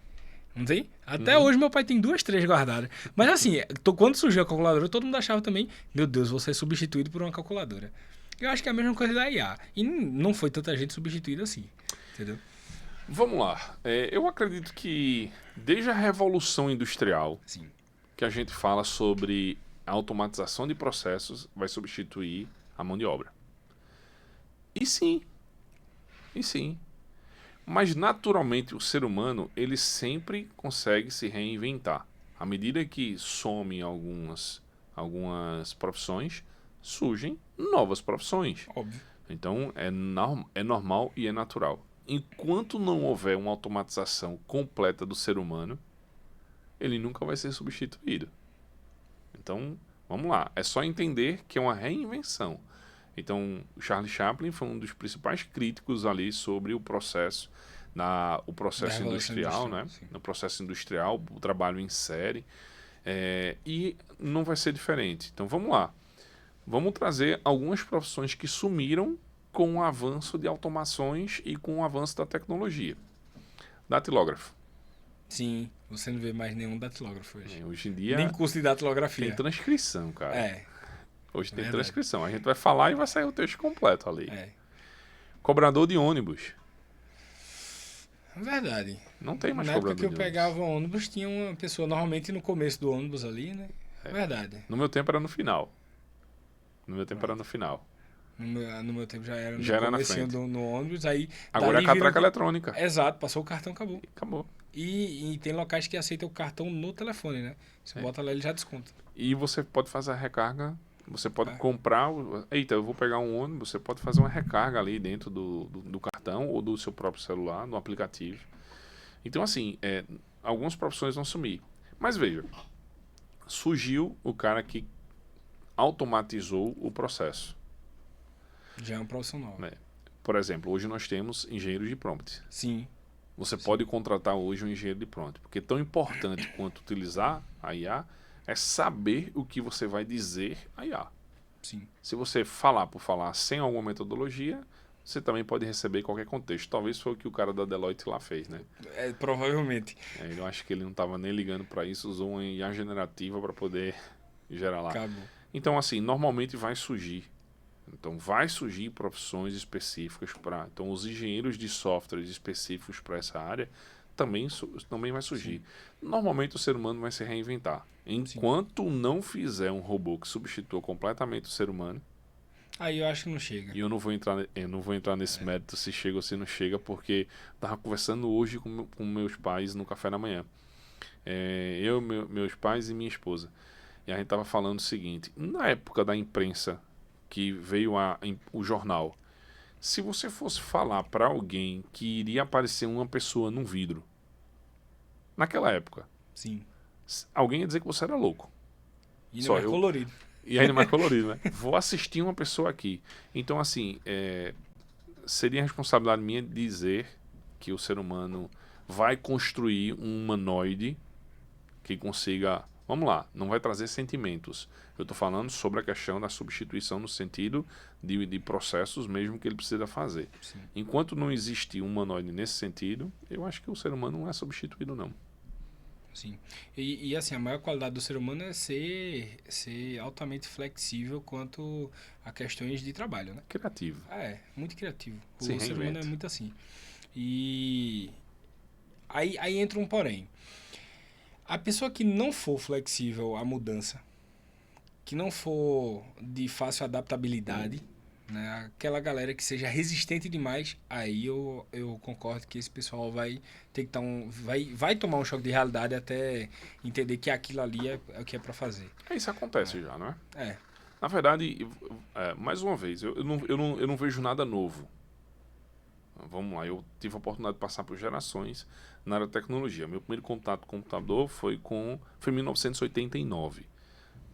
Não tem? Até hoje meu pai tem 2, 3 guardadas. Mas assim, quando surgiu a calculadora, todo mundo achava também, meu Deus, vou ser substituído por uma calculadora. Eu acho que é a mesma coisa da IA. E não foi tanta gente substituída assim, entendeu? Vamos lá. Eu acredito que desde a Revolução Industrial, Sim. que a gente fala sobre a automatização de processos vai substituir a mão de obra. E sim. Mas naturalmente o ser humano, ele sempre consegue se reinventar. À medida que somem algumas profissões, surgem novas profissões. Óbvio. Então é normal e é natural. Enquanto não houver uma automatização completa do ser humano, ele nunca vai ser substituído. Então, vamos lá. É só entender que é uma reinvenção. Então, o Charlie Chaplin foi um dos principais críticos ali sobre o processo industrial, né? No processo industrial, o trabalho em série. E não vai ser diferente. Então, vamos lá. Vamos trazer algumas profissões que sumiram com o avanço de automações e com o avanço da tecnologia. Datilógrafo. Sim, você não vê mais nenhum datilógrafo hoje. Hoje em dia... Nem curso de datilografia. Tem transcrição, cara. Hoje tem verdade. transcrição. A gente vai falar e vai sair o texto completo ali. É. Cobrador de ônibus. Verdade. Não tem mais Na época cobrador que eu de ônibus. pegava o ônibus, tinha uma pessoa, normalmente no começo do ônibus ali, né? Verdade. No meu tempo era no final. No meu tempo era Pronto. no final. No meu tempo já era no Já era na comecinho frente. no ônibus, aí Agora é dali a virou... catraca eletrônica. Exato, passou o cartão, acabou. Acabou. E tem locais que aceitam o cartão no telefone, né? Você É. bota lá, ele já desconta. E você pode fazer a recarga. Você pode É. comprar. Eita, eu vou pegar um ônibus. Você pode fazer uma recarga ali dentro do cartão ou do seu próprio celular, no aplicativo. Então, assim, algumas profissões vão sumir. Mas veja, surgiu o cara que automatizou o processo. Já é um profissional. Né? Por exemplo, hoje nós temos engenheiros de prompt. Sim. Você pode contratar hoje um engenheiro de prompt, porque tão importante quanto utilizar a IA é saber o que você vai dizer a IA. Sim. Se você falar por falar sem alguma metodologia, você também pode receber qualquer contexto. Talvez foi o que o cara da Deloitte lá fez, né? Provavelmente. Eu acho que ele não estava nem ligando para isso, usou uma IA generativa para poder gerar lá. Acabou. Então, assim, normalmente vai surgir. Então, vai surgir profissões específicas para... Então, os engenheiros de softwares específicos para essa área também vai surgir. Sim. Normalmente, o ser humano vai se reinventar. Enquanto não fizer um robô que substitua completamente o ser humano... Aí eu acho que não chega. E eu não vou entrar nesse mérito se chega ou se não chega, porque estava conversando hoje com meus pais no café da manhã. Meus pais e minha esposa. E a gente estava falando o seguinte: na época da imprensa, que veio o jornal, se você fosse falar para alguém que iria aparecer uma pessoa num vidro, naquela época, sim, alguém ia dizer que você era louco. E não é colorido. E ainda mais colorido, né? Vou assistir uma pessoa aqui. Então, assim, seria responsabilidade minha dizer que o ser humano vai construir um humanoide que consiga... Vamos lá, não vai trazer sentimentos. Eu estou falando sobre a questão da substituição no sentido de processos mesmo que ele precisa fazer. Sim. Enquanto não existir um humanoide nesse sentido, eu acho que o ser humano não é substituído, não. Sim. E assim, a maior qualidade do ser humano é ser altamente flexível quanto a questões de trabalho, né? Criativo. Muito criativo. O Se ser humano reinventa. é muito assim. E aí entra um porém. A pessoa que não for flexível à mudança, que não for de fácil adaptabilidade, né? Aquela galera que seja resistente demais, aí eu concordo que esse pessoal vai ter que vai tomar um choque de realidade até entender que aquilo ali é o que é para fazer. Isso acontece já, não é? É. Na verdade, mais uma vez, eu não vejo nada novo. Vamos lá, eu tive a oportunidade de passar por gerações na área da tecnologia. Meu primeiro contato com o computador foi em 1989.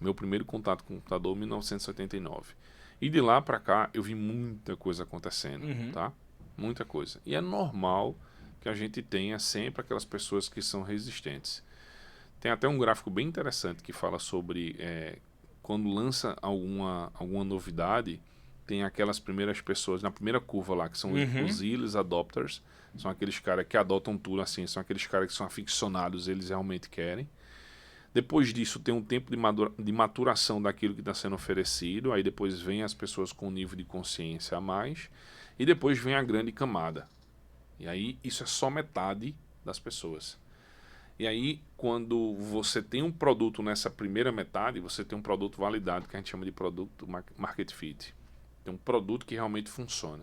Meu primeiro contato com o computador, 1989. E de lá para cá, eu vi muita coisa acontecendo, tá? Muita coisa. E é normal que a gente tenha sempre aquelas pessoas que são resistentes. Tem até um gráfico bem interessante que fala sobre quando lança alguma novidade, tem aquelas primeiras pessoas, na primeira curva lá, que são os early adopters, são aqueles caras que adotam tudo assim, são aqueles caras que são aficionados, eles realmente querem. Depois disso tem um tempo de maturação daquilo que está sendo oferecido, aí depois vem as pessoas com um nível de consciência a mais, e depois vem a grande camada. E aí isso é só metade das pessoas. E aí quando você tem um produto nessa primeira metade, você tem um produto validado, que a gente chama de produto market fit. Tem um produto que realmente funciona.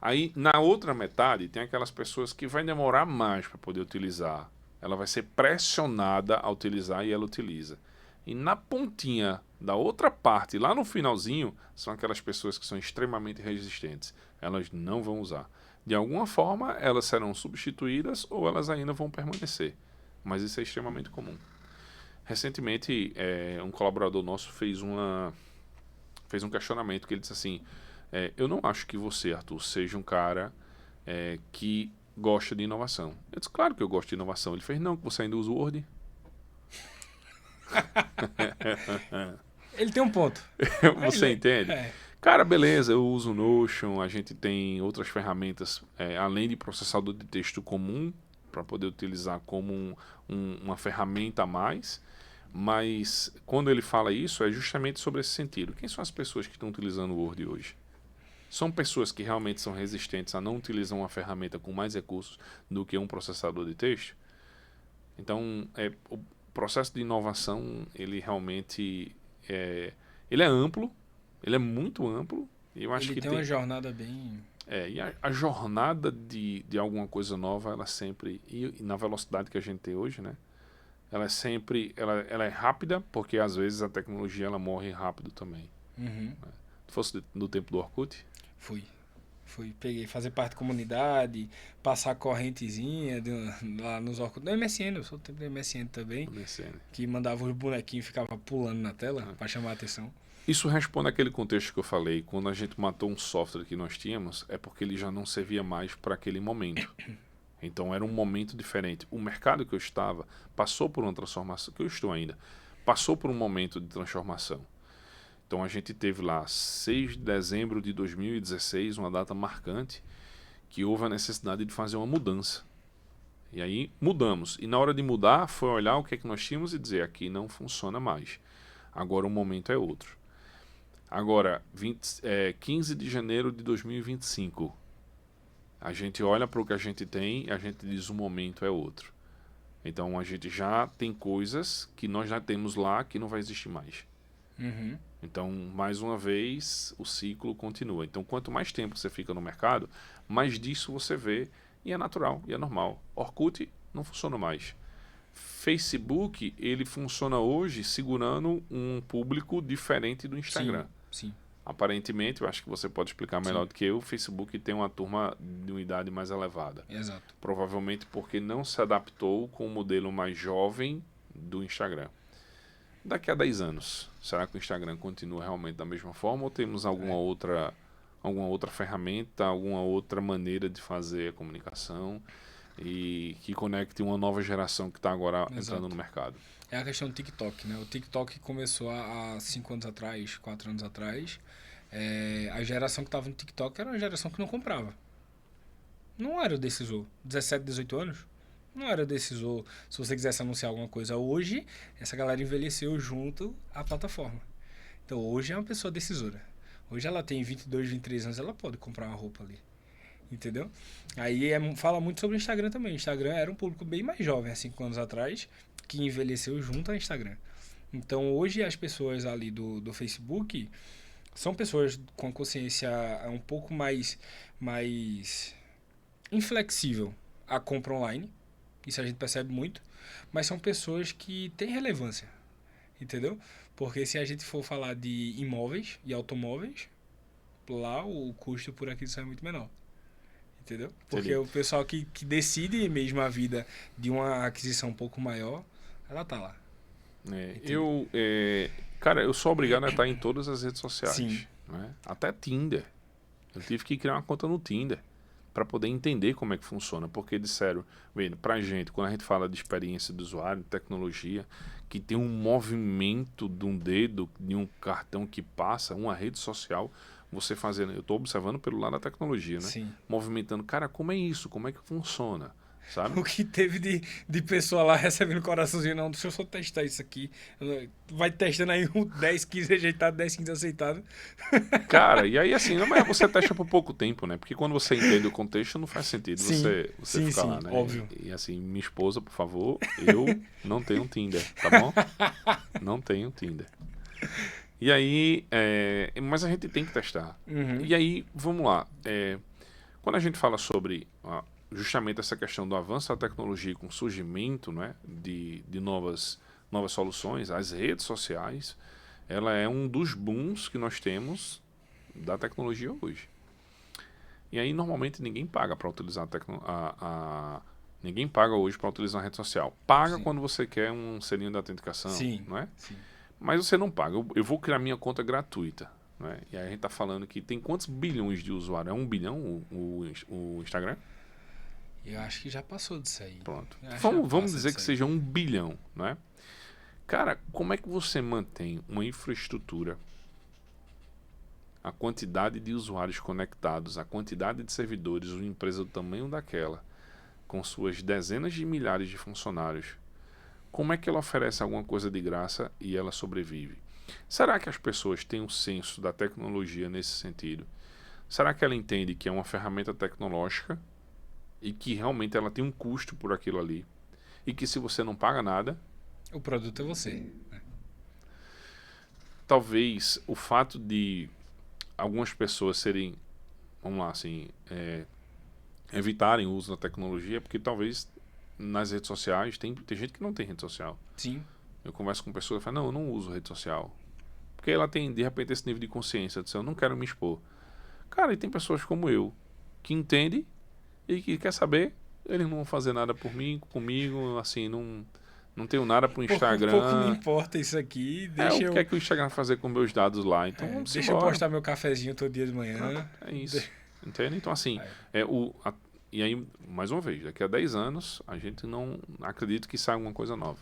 Aí na outra metade tem aquelas pessoas que vai demorar mais para poder utilizar. Ela vai ser pressionada a utilizar e ela utiliza. E na pontinha da outra parte, lá no finalzinho, são aquelas pessoas que são extremamente resistentes. Elas não vão usar. De alguma forma, elas serão substituídas ou elas ainda vão permanecer. Mas isso é extremamente comum. Recentemente, um colaborador nosso fez um questionamento que ele disse assim: eu não acho que você, Arthur, seja um cara que gosta de inovação. Eu disse, claro que eu gosto de inovação. Ele fez, não, que você ainda usa o Word. Ele tem um ponto. Você entende? Cara, beleza, eu uso o Notion, a gente tem outras ferramentas, além de processador de texto comum, para poder utilizar como uma ferramenta a mais, mas quando ele fala isso, é justamente sobre esse sentido. Quem são as pessoas que estão utilizando o Word hoje? São pessoas que realmente são resistentes a não utilizar uma ferramenta com mais recursos do que um processador de texto. Então, o processo de inovação, ele realmente ele é amplo, ele é muito amplo. E eu acho Ele que tem uma jornada bem... e a jornada de alguma coisa nova, ela sempre, e na velocidade que a gente tem hoje, né? Ela é sempre, ela é rápida, porque às vezes a tecnologia ela morre rápido também. Uhum. Se fosse no tempo do Orkut, Fui. Peguei fazer parte da comunidade, passar a correntezinha lá nos Orkut. No MSN, eu sou do tempo do MSN também. no MSN. Que mandava os bonequinhos e ficava pulando na tela pra chamar a atenção. Isso responde àquele contexto que eu falei. Quando a gente matou um software que nós tínhamos, é porque ele já não servia mais para aquele momento. Então era um momento diferente. O mercado que eu estava passou por uma transformação, que eu estou ainda, passou por um momento de transformação. Então a gente teve lá 6 de dezembro de 2016, uma data marcante, que houve a necessidade de fazer uma mudança. E aí mudamos. E na hora de mudar, foi olhar o que é que nós tínhamos e dizer, aqui não funciona mais. Agora o momento é outro. Agora, 15 de janeiro de 2025, a gente olha para o que a gente tem e a gente diz o momento é outro. Então a gente já tem coisas que nós já temos lá que não vai existir mais. Uhum. Então, mais uma vez, o ciclo continua. Então, quanto mais tempo você fica no mercado, mais disso você vê, e é natural, e é normal. Orkut não funciona mais. Facebook, ele funciona hoje segurando um público diferente do Instagram. Sim. Aparentemente, eu acho que você pode explicar melhor do que eu, o Facebook tem uma turma de uma idade mais elevada. Exato. Provavelmente porque não se adaptou com o modelo mais jovem do Instagram. Daqui a 10 anos, será que o Instagram continua realmente da mesma forma ou temos alguma outra ferramenta, alguma outra maneira de fazer a comunicação e que conecte uma nova geração que está agora entrando no mercado? É a questão do TikTok, né? O TikTok começou há 5 anos atrás, 4 anos atrás. A geração que estava no TikTok era uma geração que não comprava. Não era o decisor. 17, 18 anos? Não era decisor se você quisesse anunciar alguma coisa. Hoje, essa galera envelheceu junto à plataforma. Então, hoje é uma pessoa decisora. Hoje ela tem 22, 23 anos, ela pode comprar uma roupa ali. Entendeu? Aí fala muito sobre o Instagram também. O Instagram era um público bem mais jovem, há 5 anos atrás, que envelheceu junto ao Instagram. Então, hoje as pessoas ali do Facebook são pessoas com consciência um pouco mais inflexível à compra online. Isso a gente percebe muito. Mas são pessoas que têm relevância. Entendeu? Porque se a gente for falar de imóveis e automóveis, lá o custo por aquisição é muito menor. Entendeu? Porque o pessoal que decide mesmo a vida de uma aquisição um pouco maior, ela tá lá. Cara, eu sou obrigado a estar em todas as redes sociais. Sim. Né? Até Tinder. Eu tive que criar uma conta no Tinder para poder entender como é que funciona. Porque disseram, pra gente, quando a gente fala de experiência do usuário, de tecnologia, que tem um movimento de um dedo, de um cartão que passa, uma rede social, você fazendo, eu estou observando pelo lado da tecnologia, né? Sim. Movimentando, cara, como é isso? Como é que funciona? Sabe? O que teve de pessoa lá recebendo coraçãozinho, não, deixa eu só testar isso aqui. Vai testando aí 10, 15 rejeitado, 10, 15 aceitado. Cara, e aí assim, mas você testa por pouco tempo, né? Porque quando você entende o contexto, não faz sentido você ficar lá, né? Óbvio. E assim, minha esposa, por favor, eu não tenho Tinder, tá bom? Não tenho Tinder. E aí, mas a gente tem que testar. Uhum. E aí, vamos lá. Quando a gente fala sobre justamente essa questão do avanço da tecnologia com o surgimento, né, de novas soluções, as redes sociais, ela é um dos booms que nós temos da tecnologia hoje. E aí, normalmente, ninguém paga para utilizar ninguém paga hoje para utilizar uma rede social. Paga Sim. quando você quer um selinho de autenticação, Sim. não é? Sim. Mas você não paga. Eu vou criar minha conta gratuita. Né? E aí a gente está falando que tem quantos bilhões de usuários? É 1 bilhão o Instagram? Eu acho que já passou disso aí. Pronto. Vamos Vamos dizer que seja 1 bilhão. Né? Cara, como é que você mantém uma infraestrutura, a quantidade de usuários conectados, a quantidade de servidores, uma empresa do tamanho daquela, com suas dezenas de milhares de funcionários? Como é que ela oferece alguma coisa de graça e ela sobrevive? Será que as pessoas têm um senso da tecnologia nesse sentido? Será que ela entende que é uma ferramenta tecnológica e que realmente ela tem um custo por aquilo ali? E que se você não paga nada, O produto é você. talvez o fato de algumas pessoas serem, vamos lá, assim, evitarem o uso da tecnologia, porque talvez nas redes sociais tem gente que não tem rede social. Sim. Eu converso com pessoas e falo, não, eu não uso rede social. Porque ela tem, de repente, esse nível de consciência, de dizer, eu não quero me expor. Cara, e tem pessoas como eu, que entendem e que quer saber, eles não vão fazer nada por mim, comigo, assim, não tenho nada pro Instagram. Pouco me importa isso aqui, deixa O que é que o Instagram vai fazer com meus dados lá? Então vamos deixa eu embora. postar meu cafezinho todo dia de manhã. É isso. Entende? Então, assim, e aí, mais uma vez, daqui a 10 anos, a gente não acredita que saia alguma coisa nova.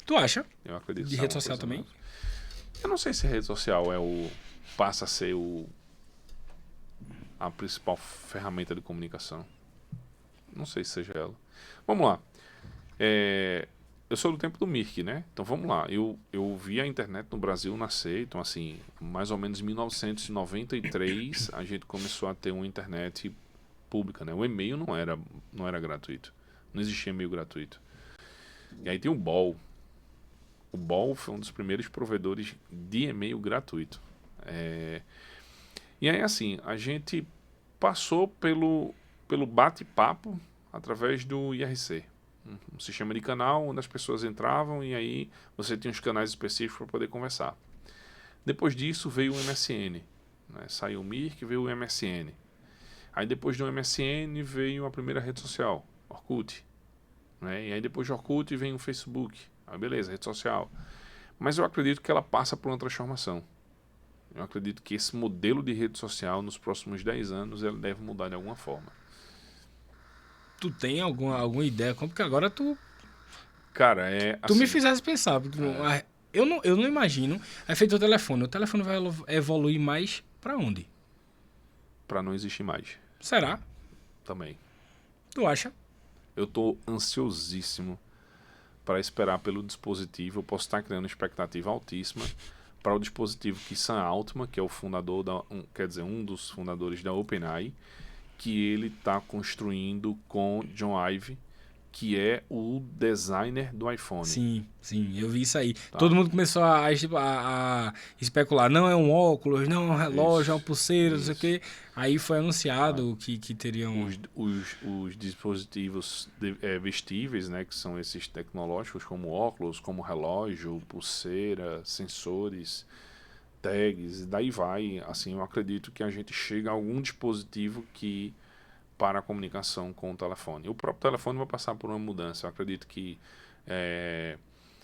Tu acha? Eu acredito De que rede saia social alguma coisa também? nova. Eu não sei se a rede social passa a ser a principal ferramenta de comunicação. Não sei se seja ela. Vamos lá. Eu sou do tempo do Mirk, né? Então vamos lá. Eu vi a internet no Brasil nascer. Então, assim, mais ou menos em 1993, a gente começou a ter uma internet pública, né? O e-mail não era gratuito. Não existia e-mail gratuito. E aí tem o BOL. O BOL foi um dos primeiros provedores de e-mail gratuito. E aí, assim, a gente passou pelo bate-papo através do IRC. Um sistema de canal onde as pessoas entravam e aí você tinha os canais específicos para poder conversar. Depois disso veio o MSN. Né? Saiu o Mirk, veio o MSN. Aí depois do MSN veio a primeira rede social, Orkut. Né? E aí depois de Orkut vem o Facebook. Ah, beleza, rede social. Mas eu acredito que ela passa por uma transformação. Eu acredito que esse modelo de rede social nos próximos 10 anos ele deve mudar de alguma forma. Tu tem alguma ideia? Porque agora tu Cara, Tu me assim, fizesse pensar. Eu não imagino. É feito o telefone. O telefone vai evoluir mais pra onde? para não existir mais Será? também. Tu acha? Eu tô ansiosíssimo para esperar pelo dispositivo. Eu posso estar criando expectativa altíssima para o dispositivo que Sam Altman, que é o fundador um dos fundadores da OpenAI, que ele está construindo com John Ive, que é o designer do iPhone. Sim, eu vi isso aí. Tá. Todo mundo começou a especular. Não é um óculos, não é um relógio, Isso, é uma pulseira, não sei o isso. quê. Aí foi anunciado que teriam... Os dispositivos vestíveis, né, que são esses tecnológicos, como óculos, como relógio, pulseira, sensores, tags, e daí vai. Assim, eu acredito que a gente chega a algum dispositivo que para a comunicação com o telefone. O próprio telefone vai passar por uma mudança. Eu acredito que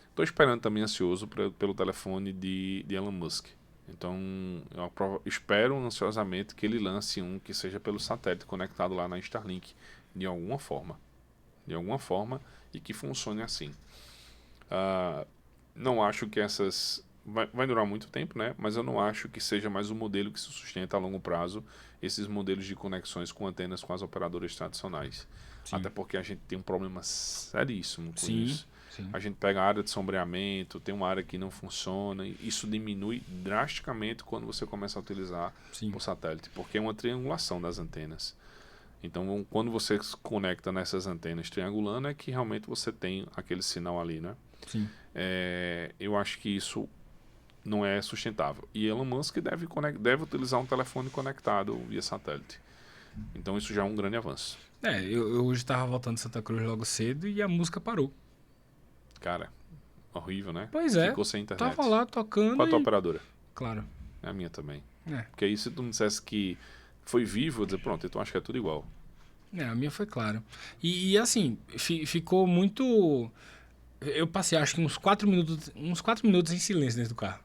estou esperando também ansioso pelo telefone de Elon Musk. Então, eu espero ansiosamente que ele lance um que seja pelo satélite conectado lá na Starlink, de alguma forma. De alguma forma, e que funcione assim. Não acho que essas... Vai durar muito tempo, né? Mas eu não acho que seja mais um modelo que se sustenta a longo prazo, esses modelos de conexões com antenas com as operadoras tradicionais. Sim. Até porque a gente tem um problema seríssimo com Sim, isso. sim. A gente pega a área de sombreamento, tem uma área que não funciona, e isso diminui drasticamente quando você começa a utilizar Sim. o satélite, porque é uma triangulação das antenas. Então, quando você se conecta nessas antenas triangulando, é que realmente você tem aquele sinal ali, né? Sim. Eu acho que isso não é sustentável. E Elon Musk deve utilizar um telefone conectado via satélite. Então, isso já é um grande avanço. Eu hoje estava voltando de Santa Cruz logo cedo e a música parou. Cara, horrível, né? Pois é. Ficou sem internet. Tava lá tocando. Qual a tua operadora? Claro. É a minha também. É. Porque aí se tu me dissesse que foi vivo, eu dizer, pronto, então acho que é tudo igual. A minha foi clara. E assim, ficou muito... Eu passei acho que uns 4 minutos em silêncio dentro do carro.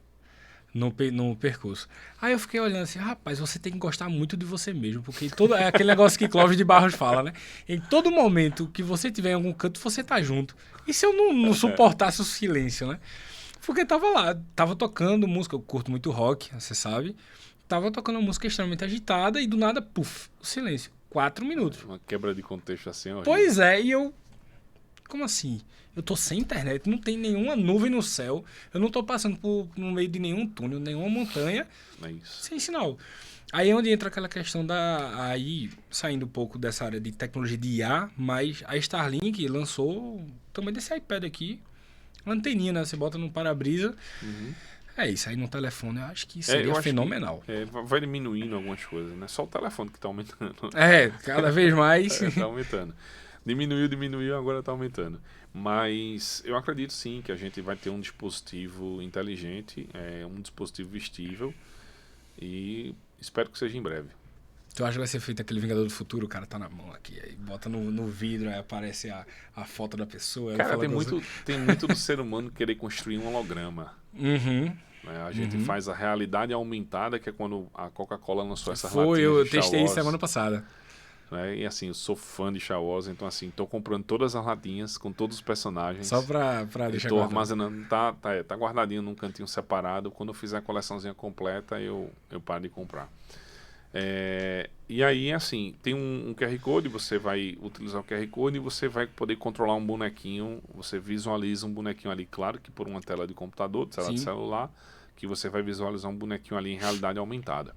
No percurso. Aí eu fiquei olhando assim, rapaz, você tem que gostar muito de você mesmo, porque é aquele negócio que Clóvis de Barros fala, né? Em todo momento que você tiver em algum canto, você tá junto. E se eu não suportasse o silêncio, né? Porque tava lá, tava tocando música, eu curto muito rock, você sabe. Tava tocando uma música extremamente agitada e do nada, puf, o silêncio. 4 minutos. Uma quebra de contexto assim é horrível. Pois é, e eu como assim? Eu tô sem internet, não tem nenhuma nuvem no céu, eu não tô passando no meio de nenhum túnel, nenhuma montanha, É isso. sem sinal. Aí é onde entra aquela questão aí, saindo um pouco dessa área de tecnologia de IA, mas a Starlink lançou o tamanho desse iPad aqui, uma anteninha, né? Você bota no para-brisa. Uhum. É isso, aí no telefone eu acho que seria eu acho fenomenal. que vai diminuindo algumas coisas, né? Só o telefone que tá aumentando. Cada vez mais. Tá aumentando. Diminuiu, agora tá aumentando. Mas eu acredito sim que a gente vai ter um dispositivo inteligente, um dispositivo vestível, e espero que seja em breve. Tu acha que vai ser feito aquele Vingador do Futuro? O cara tá na mão aqui, aí bota no vidro, aí aparece a foto da pessoa. Cara, tem muito do ser humano querer construir um holograma. Uhum. Né? A gente faz a realidade aumentada, que é quando a Coca-Cola lançou essas Foi, latinhas eu de Star testei Wars, semana passada. né? E assim, eu sou fã de Star Wars, então assim, tô comprando todas as latinhas com todos os personagens. Só pra deixar Tô guardado. armazenando, tá guardadinho num cantinho separado. Quando eu fizer a coleçãozinha completa, eu paro de comprar. E aí, assim, tem um QR Code, você vai utilizar o QR Code e você vai poder controlar um bonequinho, você visualiza um bonequinho ali, claro que por uma tela de computador, tela de celular, que você vai visualizar um bonequinho ali em realidade aumentada.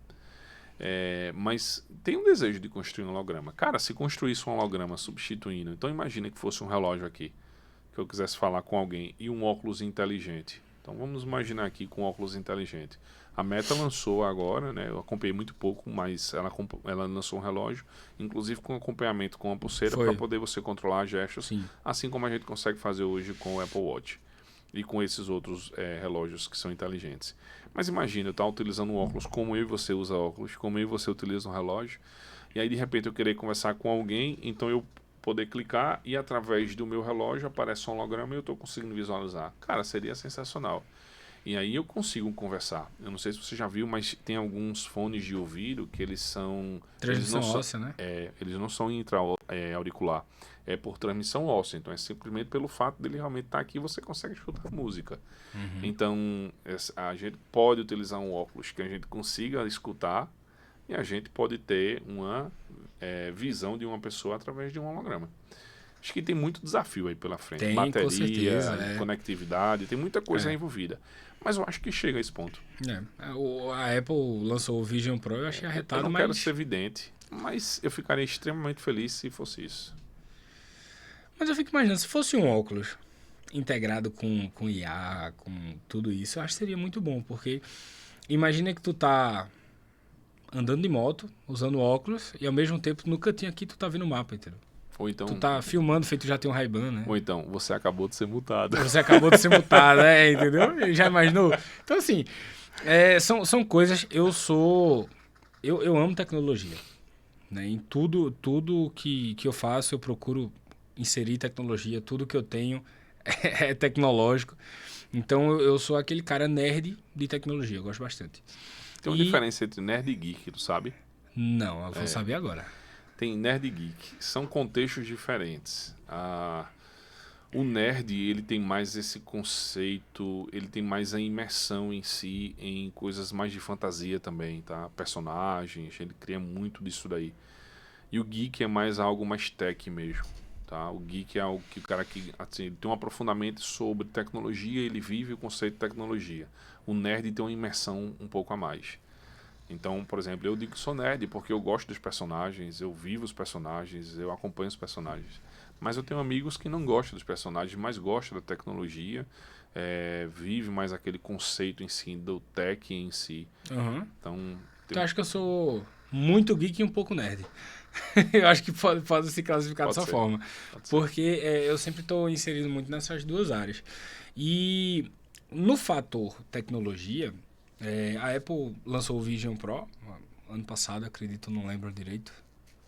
Mas tem um desejo de construir um holograma. Cara, se construísse um holograma substituindo, então imagina que fosse um relógio aqui, que eu quisesse falar com alguém, e um óculos inteligente. Então vamos imaginar aqui com óculos inteligente. A Meta lançou agora, né? Eu acompanhei muito pouco, mas ela lançou um relógio, inclusive com acompanhamento com uma pulseira para poder você controlar gestos, Sim. assim como a gente consegue fazer hoje com o Apple Watch e com esses outros relógios que são inteligentes. Mas imagina, eu estar utilizando um óculos como eu e você usa óculos, como eu e você utiliza um relógio, e aí de repente eu querer conversar com alguém, então eu poder clicar e através do meu relógio aparece um holograma e eu estou conseguindo visualizar. Cara, seria sensacional. E aí eu consigo conversar. Eu não sei se você já viu, mas tem alguns fones de ouvido que eles são... Transmissão óssea, né? Eles não são intra-auricular. É por transmissão óssea. Então é simplesmente pelo fato dele realmente estar aqui, você consegue escutar música. Então a gente pode utilizar um óculos que a gente consiga escutar e a gente pode ter uma visão de uma pessoa através de um holograma. Acho que tem muito desafio aí pela frente. Tem, bateria, com certeza, conectividade, tem muita coisa envolvida. Mas eu acho que chega a esse ponto. A Apple lançou o Vision Pro, eu achei arretado, Eu não mas... quero ser vidente, mas eu ficaria extremamente feliz se fosse isso. Mas eu fico imaginando, se fosse um óculos integrado com IA, com tudo isso, eu acho que seria muito bom, porque imagina que tu tá andando de moto, usando óculos, e ao mesmo tempo no cantinho aqui tu tá vendo o mapa, entendeu? Ou então, Tu tá filmando, feito já tem um Ray-Ban, né? ou então, você acabou de ser multado. Você acabou de ser multado, entendeu? Já imaginou? Então, assim, são coisas... Eu amo tecnologia, né? Em tudo que eu faço, eu procuro inserir tecnologia. Tudo que eu tenho é tecnológico. Então, eu sou aquele cara nerd de tecnologia. Eu gosto bastante. Tem uma diferença entre nerd e geek, tu sabe? Não, eu vou saber agora. Tem nerd e geek. São contextos diferentes. O nerd, ele tem mais esse conceito, ele tem mais a imersão em si, em coisas mais de fantasia também, tá? Personagens, ele cria muito disso daí. E o geek é mais algo mais tech mesmo, tá? O geek é algo que o cara que assim, ele tem um aprofundamento sobre tecnologia, ele vive o conceito de tecnologia. O nerd tem uma imersão um pouco a mais. Então, por exemplo, eu digo que sou nerd porque eu gosto dos personagens, eu vivo os personagens, eu acompanho os personagens. Mas eu tenho amigos que não gostam dos personagens, mas gostam da tecnologia, vive mais aquele conceito em si, do tech em si. Então, Eu acho que eu sou muito geek e um pouco nerd. Eu acho que pode se classificar dessa forma. Porque eu sempre estou inserido muito nessas duas áreas. E no fator tecnologia... a Apple lançou o Vision Pro ano passado, acredito, não lembro direito,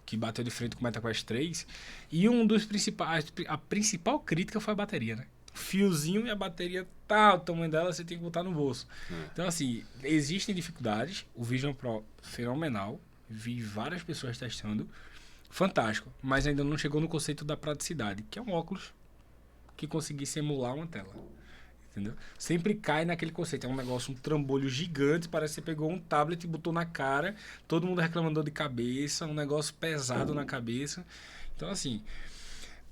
que bateu de frente com o MetaQuest 3, e a principal crítica foi a bateria, né? O fiozinho e a bateria o tamanho dela, você tem que botar no bolso. Então, assim, existem dificuldades. O Vision Pro, fenomenal, vi várias pessoas testando, fantástico, mas ainda não chegou no conceito da praticidade, que é um óculos que conseguisse emular uma tela. Entendeu? Sempre cai naquele conceito. É um negócio, um trambolho gigante. Parece que você pegou um tablet e botou na cara. Todo mundo reclamando de cabeça. Um negócio pesado na cabeça. Então, assim,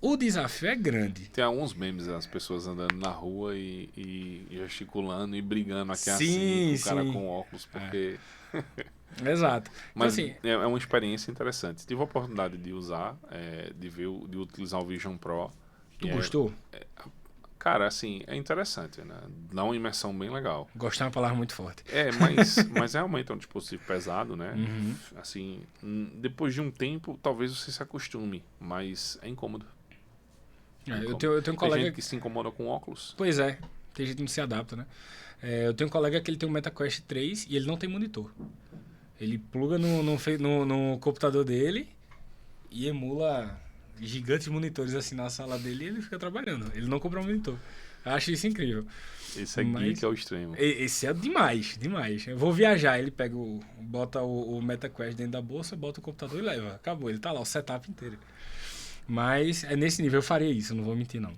O desafio é grande. Tem alguns memes, as pessoas andando na rua e gesticulando e brigando aqui Sim, assim, com o cara sim. com óculos, porque... Exato. Então, Mas assim, é uma experiência interessante. Tive a oportunidade de usar, de utilizar o Vision Pro. tu E gostou? Cara, assim, é interessante, né? Dá uma imersão bem legal. Gostar é uma palavra muito forte. Mas realmente é um dispositivo pesado, né? Uhum. Assim, depois de um tempo, talvez você se acostume, mas é incômodo. Eu Incômodo. tenho um Tem colega... gente que se incomoda com óculos. Pois é, tem gente que não se adapta, né? Eu tenho um colega que ele tem um MetaQuest 3 e ele não tem monitor. Ele pluga no computador dele e emula gigantes monitores assim na sala dele e ele fica trabalhando. Ele não comprou um monitor. Eu acho isso incrível. Esse é Mas geek ao extremo. esse é demais, demais. Eu vou viajar, ele pega bota o MetaQuest dentro da bolsa, bota o computador e leva. Acabou, ele tá lá, o setup inteiro. Mas é nesse nível, eu faria isso, não vou mentir não.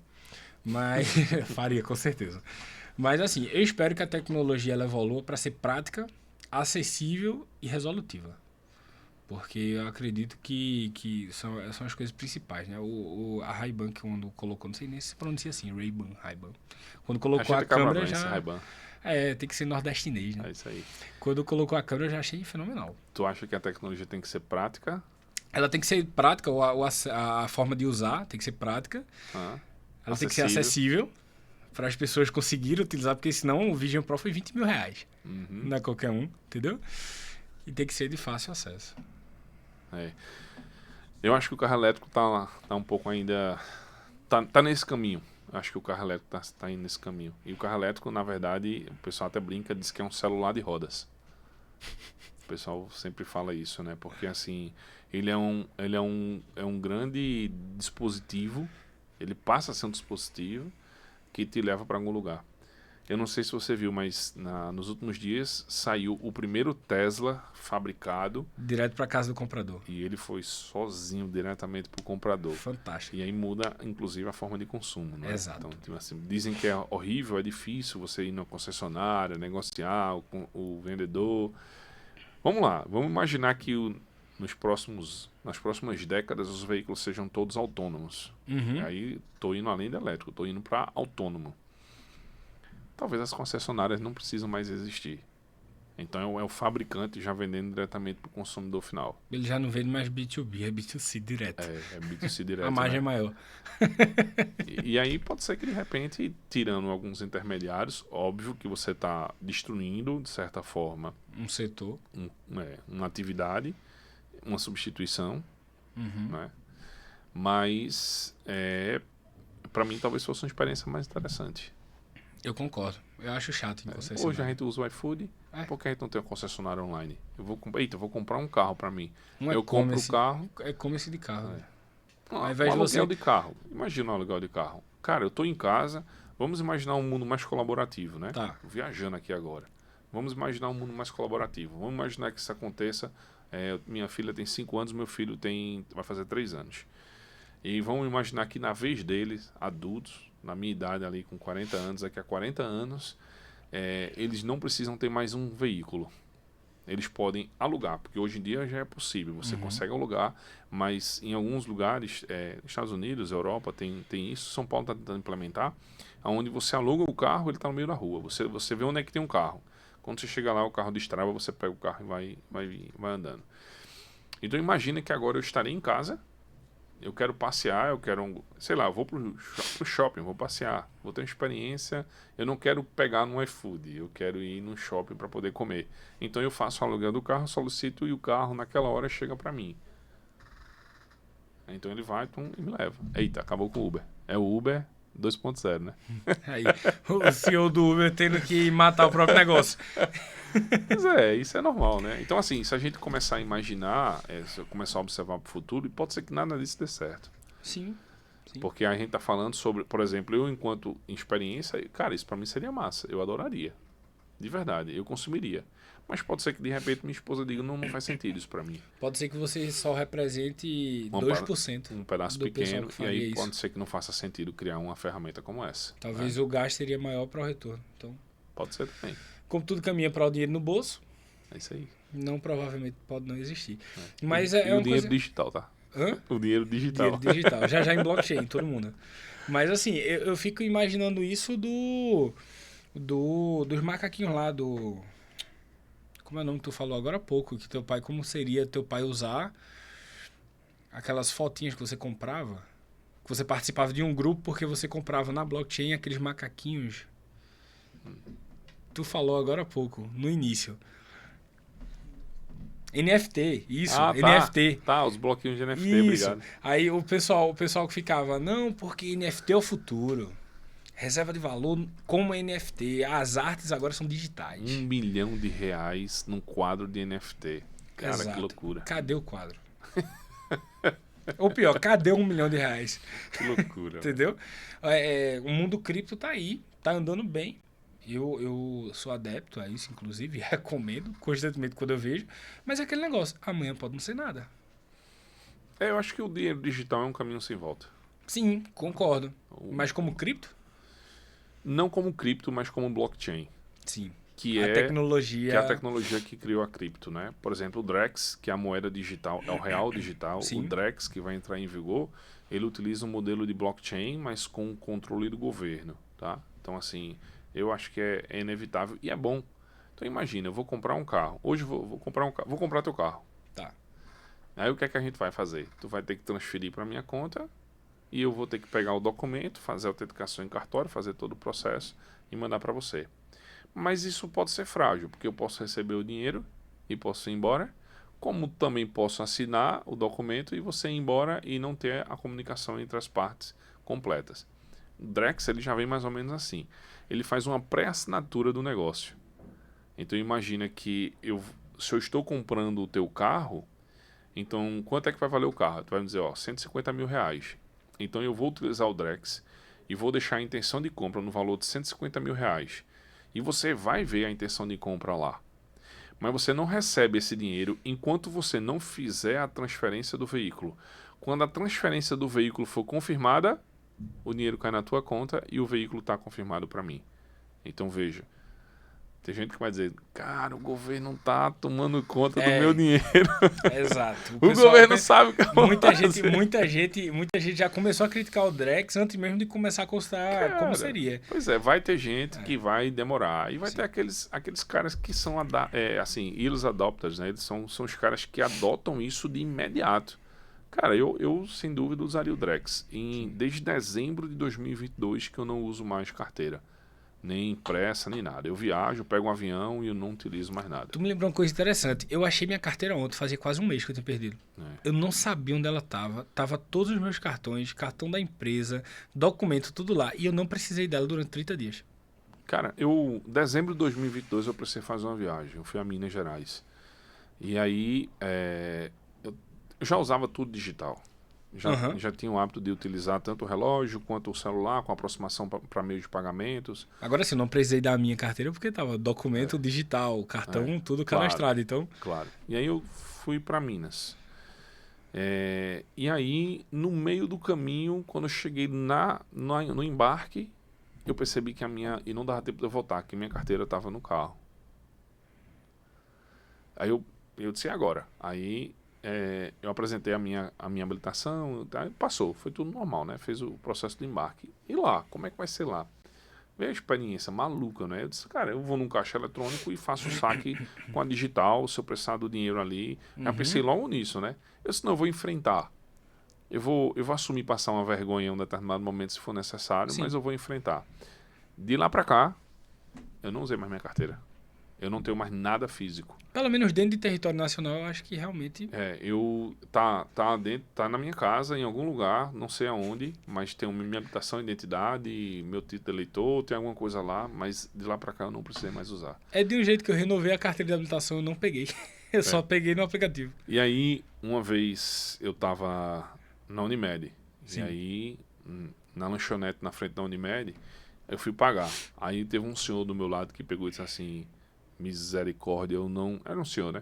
Mas faria, com certeza. Mas assim, eu espero que a tecnologia ela evolua para ser prática, acessível e resolutiva. Porque eu acredito que são as coisas principais, né? A Ray-Ban, quando colocou, não sei nem se pronuncia assim, Ray-Ban, Ray-Ban. Quando colocou a câmera já... Ray-Ban. Tem que ser nordestinês, né? É isso aí. Quando colocou a câmera eu já achei fenomenal. Tu acha que a tecnologia tem que ser prática? Ela tem que ser prática, a forma de usar tem que ser prática. Ela tem que ser acessível para as pessoas conseguirem utilizar, porque senão o Vision Pro foi 20 mil reais. Uhum. Não é qualquer um, entendeu? E tem que ser de fácil acesso. Eu acho que o carro elétrico tá um pouco ainda... Tá nesse caminho. Eu acho que o carro elétrico tá indo nesse caminho. E o carro elétrico, na verdade, o pessoal até brinca, diz que é um celular de rodas. O pessoal sempre fala isso, né? Porque, assim, ele é um grande dispositivo, ele passa a ser um dispositivo que te leva para algum lugar. Eu não sei se você viu, mas nos últimos dias saiu o primeiro Tesla fabricado. Direto para casa do comprador. E ele foi sozinho, diretamente para o comprador. Fantástico. E aí muda, inclusive, a forma de consumo. Né? Exato. Então, tipo assim, dizem que é horrível, é difícil você ir na concessionária, negociar o vendedor. Vamos lá, vamos imaginar que nas próximas décadas os veículos sejam todos autônomos. Uhum. E aí estou indo além do elétrico, estou indo para autônomo. Talvez as concessionárias não precisam mais existir. Então é o fabricante já vendendo diretamente para o consumidor final. Ele já não vende mais B2B, é B2C direto. É B2C direto. A margem é né? maior. E aí pode ser que de repente, tirando alguns intermediários, óbvio que você está destruindo, de certa forma, Um setor. uma atividade, uma substituição, Uhum. né? Mas para mim talvez fosse uma experiência mais interessante. Eu concordo. Eu acho chato em concessionária. Hoje a gente usa o iFood, por que a gente não tem uma concessionária online? Eu vou comprar um carro para mim. Eu compro o carro. É e-commerce de carro. Né? Ao invés de aluguel de carro. Imagina o aluguel de carro. Cara, eu tô em casa, vamos imaginar um mundo mais colaborativo, né? Tá. Viajando aqui agora. Vamos imaginar um mundo mais colaborativo. Vamos imaginar que isso aconteça. Minha filha tem 5 anos, meu filho vai fazer 3 anos. E vamos imaginar que na vez deles, adultos, na minha idade ali com 40 anos, daqui a 40 anos, eles não precisam ter mais um veículo. Eles podem alugar, porque hoje em dia já é possível, você consegue alugar, mas em alguns lugares, Estados Unidos, Europa, tem isso, São Paulo está tentando implementar, onde você aluga o carro, ele está no meio da rua, você vê onde é que tem um carro. Quando você chega lá, o carro destrava, você pega o carro e vai andando. Então imagina que agora eu estarei em casa, eu quero passear, eu vou pro shopping, vou passear, vou ter uma experiência, eu não quero pegar no iFood, eu quero ir no shopping para poder comer. Então eu faço o aluguel do carro, solicito e o carro naquela hora chega para mim. Então ele vai e me leva. Eita, acabou com o Uber. É o Uber 2.0, né? Aí, o CEO do Uber tendo que matar o próprio negócio. Mas isso é normal, né? Então, assim, se a gente começar a imaginar, se eu começar a observar para o futuro, pode ser que nada disso dê certo. Sim. Porque a gente tá falando sobre, por exemplo, eu enquanto experiência, cara, isso para mim seria massa. Eu adoraria. De verdade, eu consumiria. Mas pode ser que de repente minha esposa diga, não faz sentido isso para mim. Pode ser que você só represente 2%. Um pedaço do pequeno, e aí isso. pode ser que não faça sentido criar uma ferramenta como essa. Talvez o gasto seria maior para o retorno. Então, pode ser também. Como tudo caminha para o dinheiro no bolso, é isso aí. não provavelmente pode não existir. E Mas o uma dinheiro coisa... digital, tá? Hã? O dinheiro digital. Dinheiro digital. Já já em blockchain, todo mundo. Mas assim, eu fico imaginando isso dos macaquinhos lá, do... Como é o nome que tu falou agora há pouco? Que teu pai, como seria teu pai usar aquelas fotinhas que você comprava? Que você participava de um grupo porque você comprava na blockchain aqueles macaquinhos. Tu falou agora há pouco, no início. NFT, isso, Ah, tá. NFT. Tá, os bloquinhos de NFT, Isso. obrigado. Aí o pessoal que ficava, não, porque NFT é o futuro. Reserva de valor como NFT. As artes agora são digitais. R$ 1 milhão num quadro de NFT. Cara, Exato. que loucura. Cadê o quadro? Ou pior, cadê R$1 milhão? Que loucura. Entendeu? O mundo cripto tá aí, tá andando bem. Eu sou adepto a isso, inclusive, recomendo constantemente quando eu vejo. Mas é aquele negócio, amanhã pode não ser nada. Eu acho que o dinheiro digital é um caminho sem volta. Sim, concordo. Mas como cripto? Não como cripto, mas como blockchain. Sim. Que A é tecnologia... que é a tecnologia que criou a cripto, né? Por exemplo, o Drex, que é a moeda digital, é o real digital. Sim. O Drex, que vai entrar em vigor, ele utiliza um modelo de blockchain, mas com o controle do governo, tá? Então, assim, eu acho que é inevitável e é bom. Então, imagina, eu vou comprar um carro. Hoje vou comprar um carro. Vou comprar teu carro. Tá. Aí o que é que a gente vai fazer? Tu vai ter que transferir para minha conta e eu vou ter que pegar o documento, fazer a autenticação em cartório, fazer todo o processo e mandar para você. Mas isso pode ser frágil, porque eu posso receber o dinheiro e posso ir embora, como também posso assinar o documento e você ir embora e não ter a comunicação entre as partes completas. O Drex ele já vem mais ou menos assim. Ele faz uma pré-assinatura do negócio. Então imagina que se eu estou comprando o teu carro, então quanto é que vai valer o carro? Tu vai me dizer, ó, R$150 mil. Então eu vou utilizar o Drex e vou deixar a intenção de compra no valor de R$150 mil. E você vai ver a intenção de compra lá. Mas você não recebe esse dinheiro enquanto você não fizer a transferência do veículo. Quando a transferência do veículo for confirmada, o dinheiro cai na tua conta e o veículo está confirmado para mim. Então veja, tem gente que vai dizer, cara, o governo não está tomando conta do meu dinheiro. Exato. O governo sabe o que muita gente já começou a criticar o Drex antes mesmo de começar a constar como seria. Pois é, vai ter gente que vai demorar. E vai Sim. ter aqueles caras que são, assim, early adopters, né? Eles são os caras que adotam isso de imediato. Cara, eu sem dúvida usaria o Drex. Desde dezembro de 2022 que eu não uso mais carteira. Nem pressa, nem nada. Eu viajo, pego um avião e eu não utilizo mais nada. Tu me lembrou uma coisa interessante. Eu achei minha carteira ontem, fazia quase um mês que eu tinha perdido. Eu não sabia onde ela estava. Tava todos os meus cartões, cartão da empresa, documento, tudo lá. E eu não precisei dela durante 30 dias. Cara, dezembro de 2022 eu precisei fazer uma viagem. Eu fui a Minas Gerais. E aí, eu já usava tudo digital. Já tinha o hábito de utilizar tanto o relógio quanto o celular, com aproximação para meio de pagamentos. Agora sim, não precisei da minha carteira porque tava documento digital, cartão, tudo cadastrado, então... Claro. E aí eu fui para Minas. E aí, no meio do caminho, quando eu cheguei no embarque, eu percebi que e não dava tempo de eu voltar, que minha carteira estava no carro. Aí eu disse, e agora? Aí eu apresentei a minha habilitação, passou, foi tudo normal, né? Fez o processo de embarque. E lá, como é que vai ser lá? Veio a experiência maluca, né? Eu disse, cara, eu vou num caixa eletrônico e faço o saque com a digital, se eu precisar do dinheiro ali. Já pensei logo nisso, né? Eu disse, não, eu vou enfrentar. Eu vou assumir passar uma vergonha em um determinado momento, se for necessário, mas eu vou enfrentar. De lá pra cá, eu não usei mais minha carteira. Eu não tenho mais nada físico. Pelo menos dentro de território nacional, eu acho que realmente... Tá na minha casa, em algum lugar, não sei aonde, mas tem minha habilitação, identidade, meu título de eleitor, tem alguma coisa lá, mas de lá pra cá eu não precisei mais usar. É de um jeito que eu renovei a carteira de habilitação, eu não peguei. Eu só peguei no aplicativo. E aí, uma vez, eu tava na Unimed. Sim. E aí, na lanchonete na frente da Unimed, eu fui pagar. Aí teve um senhor do meu lado que pegou e disse assim... Misericórdia, eu não... Era um senhor, né?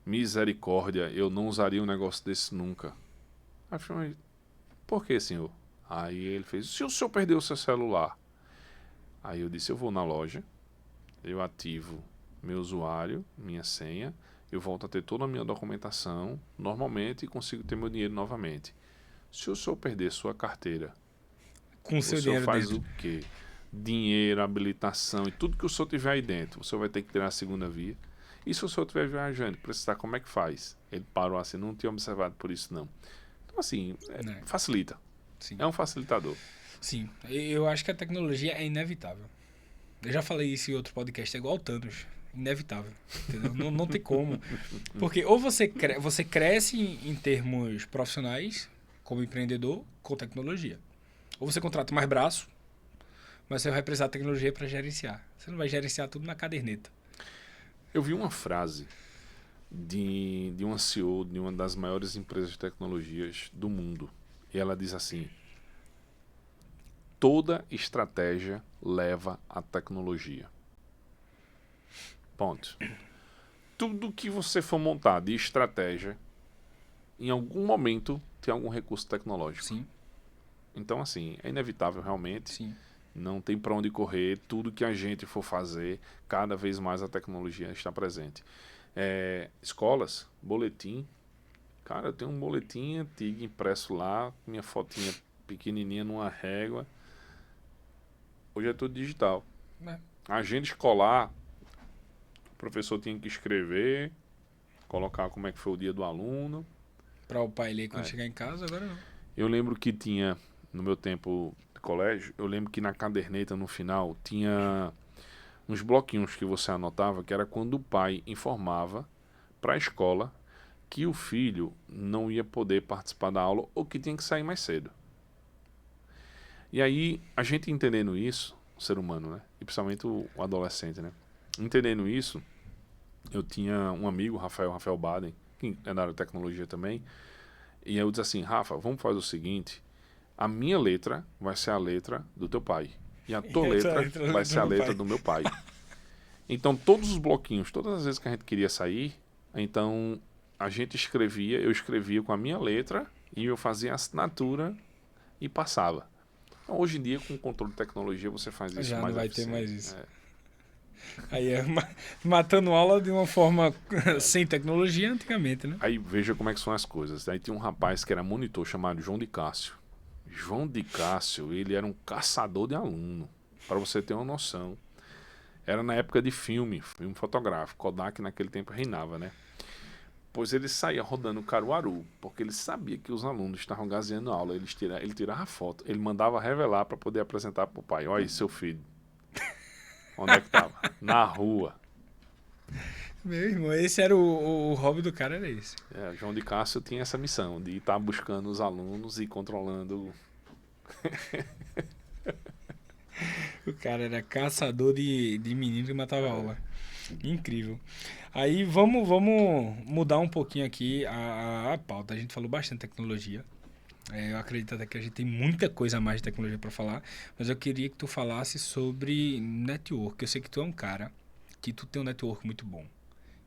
Misericórdia, eu não usaria um negócio desse nunca. Aí eu falei, por que, senhor? Aí ele fez, se o senhor perdeu o seu celular? Aí eu disse, eu vou na loja, eu ativo meu usuário, minha senha, eu volto a ter toda a minha documentação normalmente e consigo ter meu dinheiro novamente. Se o senhor perder sua carteira, Com o seu o senhor dinheiro faz dentro. o quê? Dinheiro, habilitação e tudo que o senhor tiver aí dentro, o senhor vai ter que tirar a segunda via. E se o senhor estiver viajando, precisar, como é que faz? Ele parou assim, não tinha observado por isso não. Então assim, Né? facilita. Sim. É um facilitador. Sim. Eu acho que a tecnologia é inevitável. Eu já falei isso em outro podcast, é igual o Thanos. Inevitável. Entendeu? Não tem como. Porque ou você cresce em termos profissionais, como empreendedor, com tecnologia. Ou você contrata mais braço, mas você vai precisar de tecnologia para gerenciar. Você não vai gerenciar tudo na caderneta. Eu vi uma frase de uma CEO de uma das maiores empresas de tecnologias do mundo. E ela diz assim: toda estratégia leva à tecnologia. Ponto. Tudo que você for montar de estratégia, em algum momento tem algum recurso tecnológico. Sim, Então, assim, é inevitável realmente. sim. Não tem para onde correr. Tudo que a gente for fazer, cada vez mais a tecnologia está presente. Escolas, boletim. Cara, eu tenho um boletim antigo impresso lá, minha fotinha pequenininha numa régua. Hoje é tudo digital. É. Agenda escolar, o professor tinha que escrever, colocar como é que foi o dia do aluno. Para o pai ler quando chegar em casa, agora não. Eu lembro que tinha, no meu tempo de colégio, eu lembro que na caderneta no final tinha uns bloquinhos que você anotava, que era quando o pai informava para a escola que o filho não ia poder participar da aula ou que tinha que sair mais cedo. E aí, a gente entendendo isso, o ser humano, né? E principalmente o adolescente, né? Entendendo isso, eu tinha um amigo, Rafael Baden, que é da área de tecnologia também, e eu disse assim: Rafa, vamos fazer o seguinte, a minha letra vai ser a letra do teu pai, e a tua letra vai ser a letra do meu pai. Então, todos os bloquinhos, todas as vezes que a gente queria sair, então a gente escrevia, eu escrevia com a minha letra e eu fazia a assinatura e passava. Então, hoje em dia, com o controle de tecnologia, você faz isso Já mais não vai ter eficiente. mais isso. Aí é matando aula de uma forma sem tecnologia antigamente, né? Aí veja como é que são as coisas. Aí tinha um rapaz que era monitor chamado João de Cássio. João de Cássio, ele era um caçador de aluno, para você ter uma noção. Era na época de filme fotográfico. Kodak naquele tempo reinava, né? Pois ele saía rodando Caruaru, porque ele sabia que os alunos estavam gazeando a aula. Ele tirava foto, ele mandava revelar para poder apresentar para o pai. Olha aí, seu filho. Onde é que estava? Na rua. Meu irmão, esse era o hobby do cara, era esse. João de Cássio tinha essa missão, de estar buscando os alunos e controlando. O cara era caçador de menino que matava aula. Incrível. Aí vamos mudar um pouquinho aqui a pauta. A gente falou bastante de tecnologia. Eu acredito até que a gente tem muita coisa a mais de tecnologia para falar, mas eu queria que tu falasse sobre network. Eu sei que tu é um cara que tu tem um network muito bom.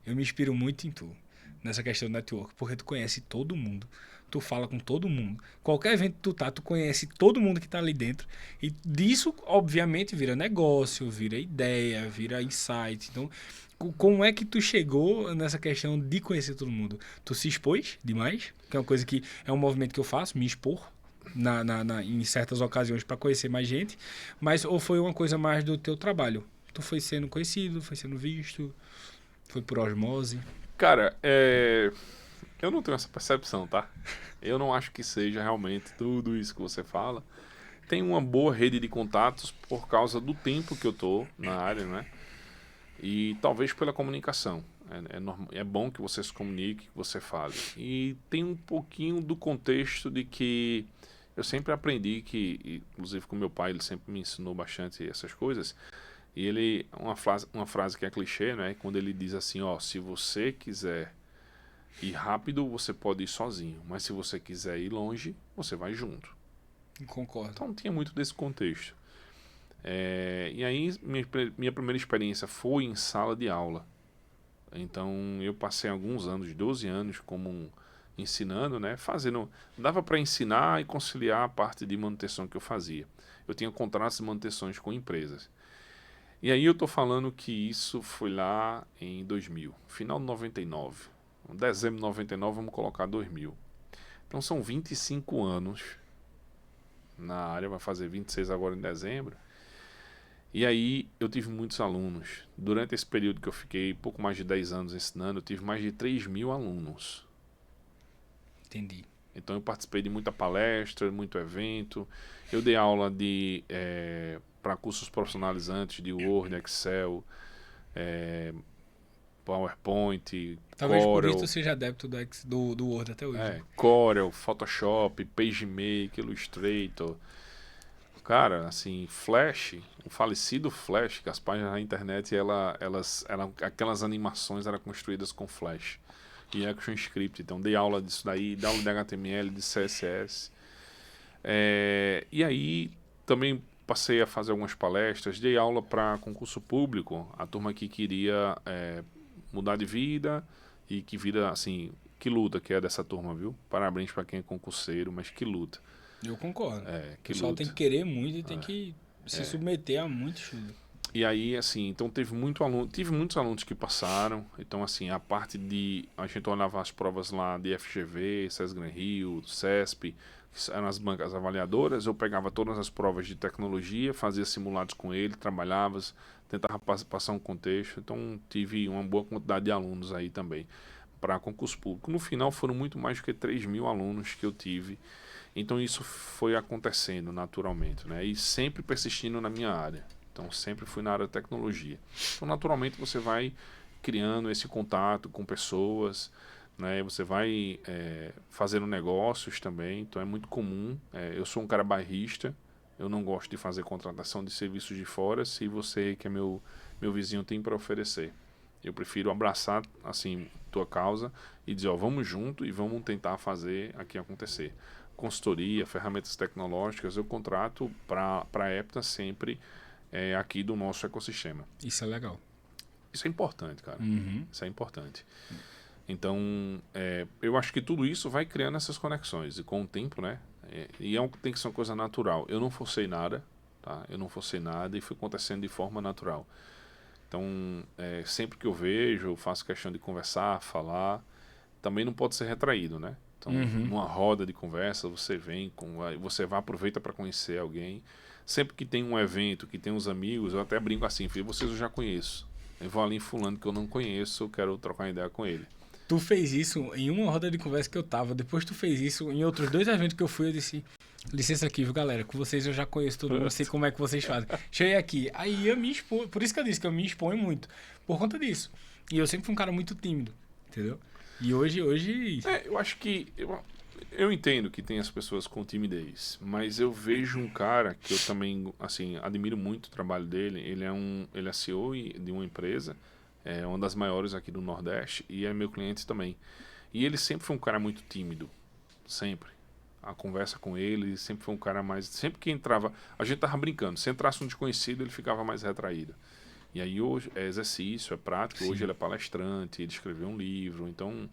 Eu me inspiro muito em tu, nessa questão do network, porque tu conhece todo mundo, tu fala com todo mundo. Qualquer evento que tu tá, tu conhece todo mundo que tá ali dentro. E disso, obviamente, vira negócio, vira ideia, vira insight. Então, como é que tu chegou nessa questão de conhecer todo mundo? Tu se expôs demais, que é uma coisa que é um movimento que eu faço, me expor em certas ocasiões para conhecer mais gente, mas ou foi uma coisa mais do teu trabalho? Tu foi sendo conhecido, foi sendo visto, foi por osmose? Cara, eu não tenho essa percepção, tá? Eu não acho que seja realmente tudo isso que você fala. Tem uma boa rede de contatos por causa do tempo que eu tô na área, né? E talvez pela comunicação. É bom que você se comunique, que você fale. E tem um pouquinho do contexto de que eu sempre aprendi que, inclusive com meu pai, ele sempre me ensinou bastante essas coisas. E ele, uma frase que é clichê, né? Quando ele diz assim, ó, se você quiser ir rápido, você pode ir sozinho. Mas se você quiser ir longe, você vai junto. Concordo. Então tinha muito desse contexto. E aí minha primeira experiência foi em sala de aula. Então eu passei alguns anos, 12 anos, ensinando, né? Dava para ensinar e conciliar a parte de manutenção que eu fazia. Eu tinha contratos de manutenções com empresas. E aí eu tô falando que isso foi lá em 2000, final de 99. Dezembro de 99, vamos colocar 2000. Então são 25 anos na área, vai fazer 26 agora em dezembro. E aí eu tive muitos alunos. Durante esse período que eu fiquei pouco mais de 10 anos ensinando, eu tive mais de 3.000 alunos. Entendi. Então eu participei de muita palestra, muito evento. Eu dei aula para cursos profissionalizantes de Word, Excel, PowerPoint, Talvez por isso Corel, tu seja adepto do Word até hoje. Né? Corel, Photoshop, PageMaker, Illustrator. Cara, assim, Flash, o falecido Flash, que as páginas na internet, aquelas animações eram construídas com Flash e ActionScript. Então, dei aula disso daí, dei aula de HTML, de CSS. E aí, também passei a fazer algumas palestras, dei aula para concurso público, a turma que queria mudar de vida e que vida, assim, que luta que é dessa turma, viu? Parabéns para quem é concurseiro, mas que luta. Eu concordo. O Que pessoal luta. tem que querer muito e tem que se submeter a muito estudo. E aí, assim, então tive muitos alunos que passaram. Então, assim, a parte de. A gente olhava as provas lá de FGV, Sesgran Rio, CESP, que eram as bancas avaliadoras. Eu pegava todas as provas de tecnologia, fazia simulados com ele, trabalhava, tentava passar um contexto. Então, tive uma boa quantidade de alunos aí também para concurso público. No final, foram muito mais do que 3.000 alunos que eu tive. Então, isso foi acontecendo naturalmente, né? E sempre persistindo na minha área. Então, sempre fui na área de tecnologia. Então, naturalmente, você vai criando esse contato com pessoas, né? Você vai fazendo negócios também. Então, é muito comum. Eu sou um cara bairrista. Eu não gosto de fazer contratação de serviços de fora se você, que é meu vizinho, tem para oferecer. Eu prefiro abraçar, assim, tua causa e dizer, ó, vamos junto e vamos tentar fazer aqui acontecer. Consultoria, ferramentas tecnológicas, eu contrato para a Epta sempre aqui do nosso ecossistema. Isso é legal. Isso é importante, cara. Uhum. Isso é importante. Então, eu acho que tudo isso vai criando essas conexões. E com o tempo, né? Tem que ser uma coisa natural. Eu não forcei nada, tá? Eu não forcei nada e foi acontecendo de forma natural. Então, sempre que eu vejo, eu faço questão de conversar, falar. Também não pode ser retraído, né? Então, numa roda de conversa, você você vai, aproveita para conhecer alguém. Sempre que tem um evento, que tem uns amigos, eu até brinco assim, filho, vocês eu já conheço. Eu vou ali em fulano que eu não conheço, eu quero trocar uma ideia com ele. Tu fez isso em uma roda de conversa que eu tava. Depois tu fez isso em outros 2 eventos que eu fui. Eu disse, licença aqui, viu, galera? Com vocês eu já conheço todo mundo, sei como é que vocês fazem. Cheguei aqui. Aí eu me exponho. Por isso que eu disse que eu me exponho muito. Por conta disso. E eu sempre fui um cara muito tímido. Entendeu? E hoje... Eu acho que... Eu entendo que tem as pessoas com timidez, mas eu vejo um cara que eu também, assim, admiro muito o trabalho dele. Ele é CEO de uma empresa, uma das maiores aqui do Nordeste, e é meu cliente também. E ele sempre foi um cara muito tímido, sempre. A conversa com ele sempre foi um cara mais... Sempre que entrava, a gente tava brincando, se entrasse um desconhecido, ele ficava mais retraído. E aí hoje é exercício, é prática. Sim. Hoje ele é palestrante, ele escreveu um livro, então,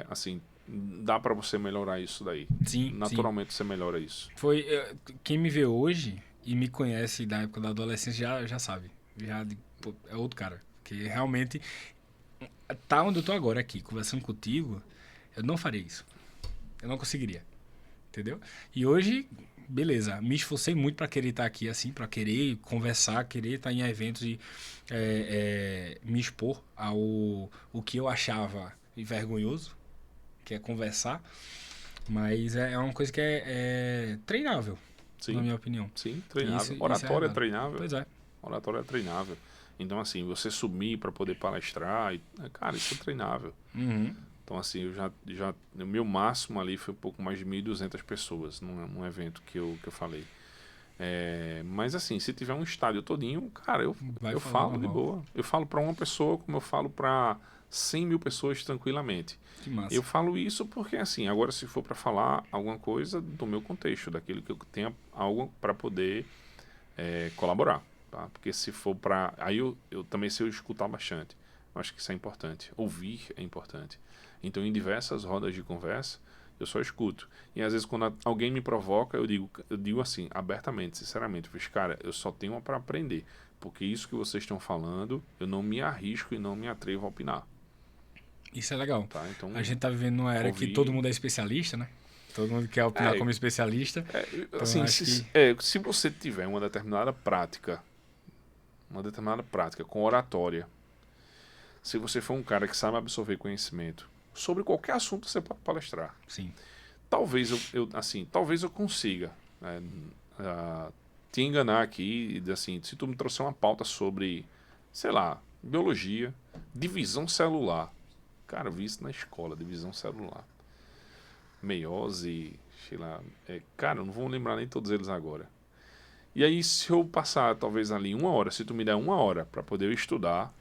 assim... Dá para você melhorar isso daí. Sim, naturalmente você melhora isso. Quem me vê hoje e me conhece da época da adolescência já sabe. Pô, é outro cara. Que realmente tá onde eu tô agora aqui, conversando contigo, eu não faria isso. Eu não conseguiria. Entendeu? E hoje, beleza, me esforcei muito para querer estar aqui assim, para querer conversar, querer estar em eventos e me expor ao o que eu achava vergonhoso, que é conversar, mas é uma coisa que é treinável, sim, na minha opinião. Sim, treinável. Oratória é treinável. Pois é. Oratória é treinável. Então, assim, você subir para poder palestrar, cara, isso é treinável. Uhum. Então, assim, o meu máximo ali foi um pouco mais de 1.200 pessoas num evento que eu falei. Mas, assim, se tiver um estádio todinho, cara, eu falo normal. De boa. Eu falo para uma pessoa como eu falo para 100.000 pessoas tranquilamente. Que massa. Eu falo isso porque, assim, agora se for para falar alguma coisa do meu contexto, daquilo que eu tenho algo para poder colaborar, tá? Porque se for para... Aí eu também sei escutar bastante. Eu acho que isso é importante. Ouvir é importante. Então, em diversas rodas de conversa, eu só escuto. E às vezes quando alguém me provoca, eu digo assim, abertamente, sinceramente, cara, eu só tenho para aprender. porque isso que vocês estão falando, eu não me arrisco e não me atrevo a opinar. Isso é legal. Tá? Então, A gente tá vivendo numa era que todo mundo é especialista, né? Todo mundo quer opinar como especialista. Então, assim, acho se você tiver uma determinada prática com oratória, se você for um cara que sabe absorver conhecimento, sobre qualquer assunto você pode palestrar. Sim. Talvez talvez eu consiga te enganar aqui, assim, se tu me trouxer uma pauta sobre, sei lá, biologia, divisão celular. Cara, eu vi isso na escola, divisão celular. Meiose, sei lá. Cara, eu não vou lembrar nem todos eles agora. E aí, se eu passar talvez ali 1 hora, se tu me der 1 hora para poder eu estudar,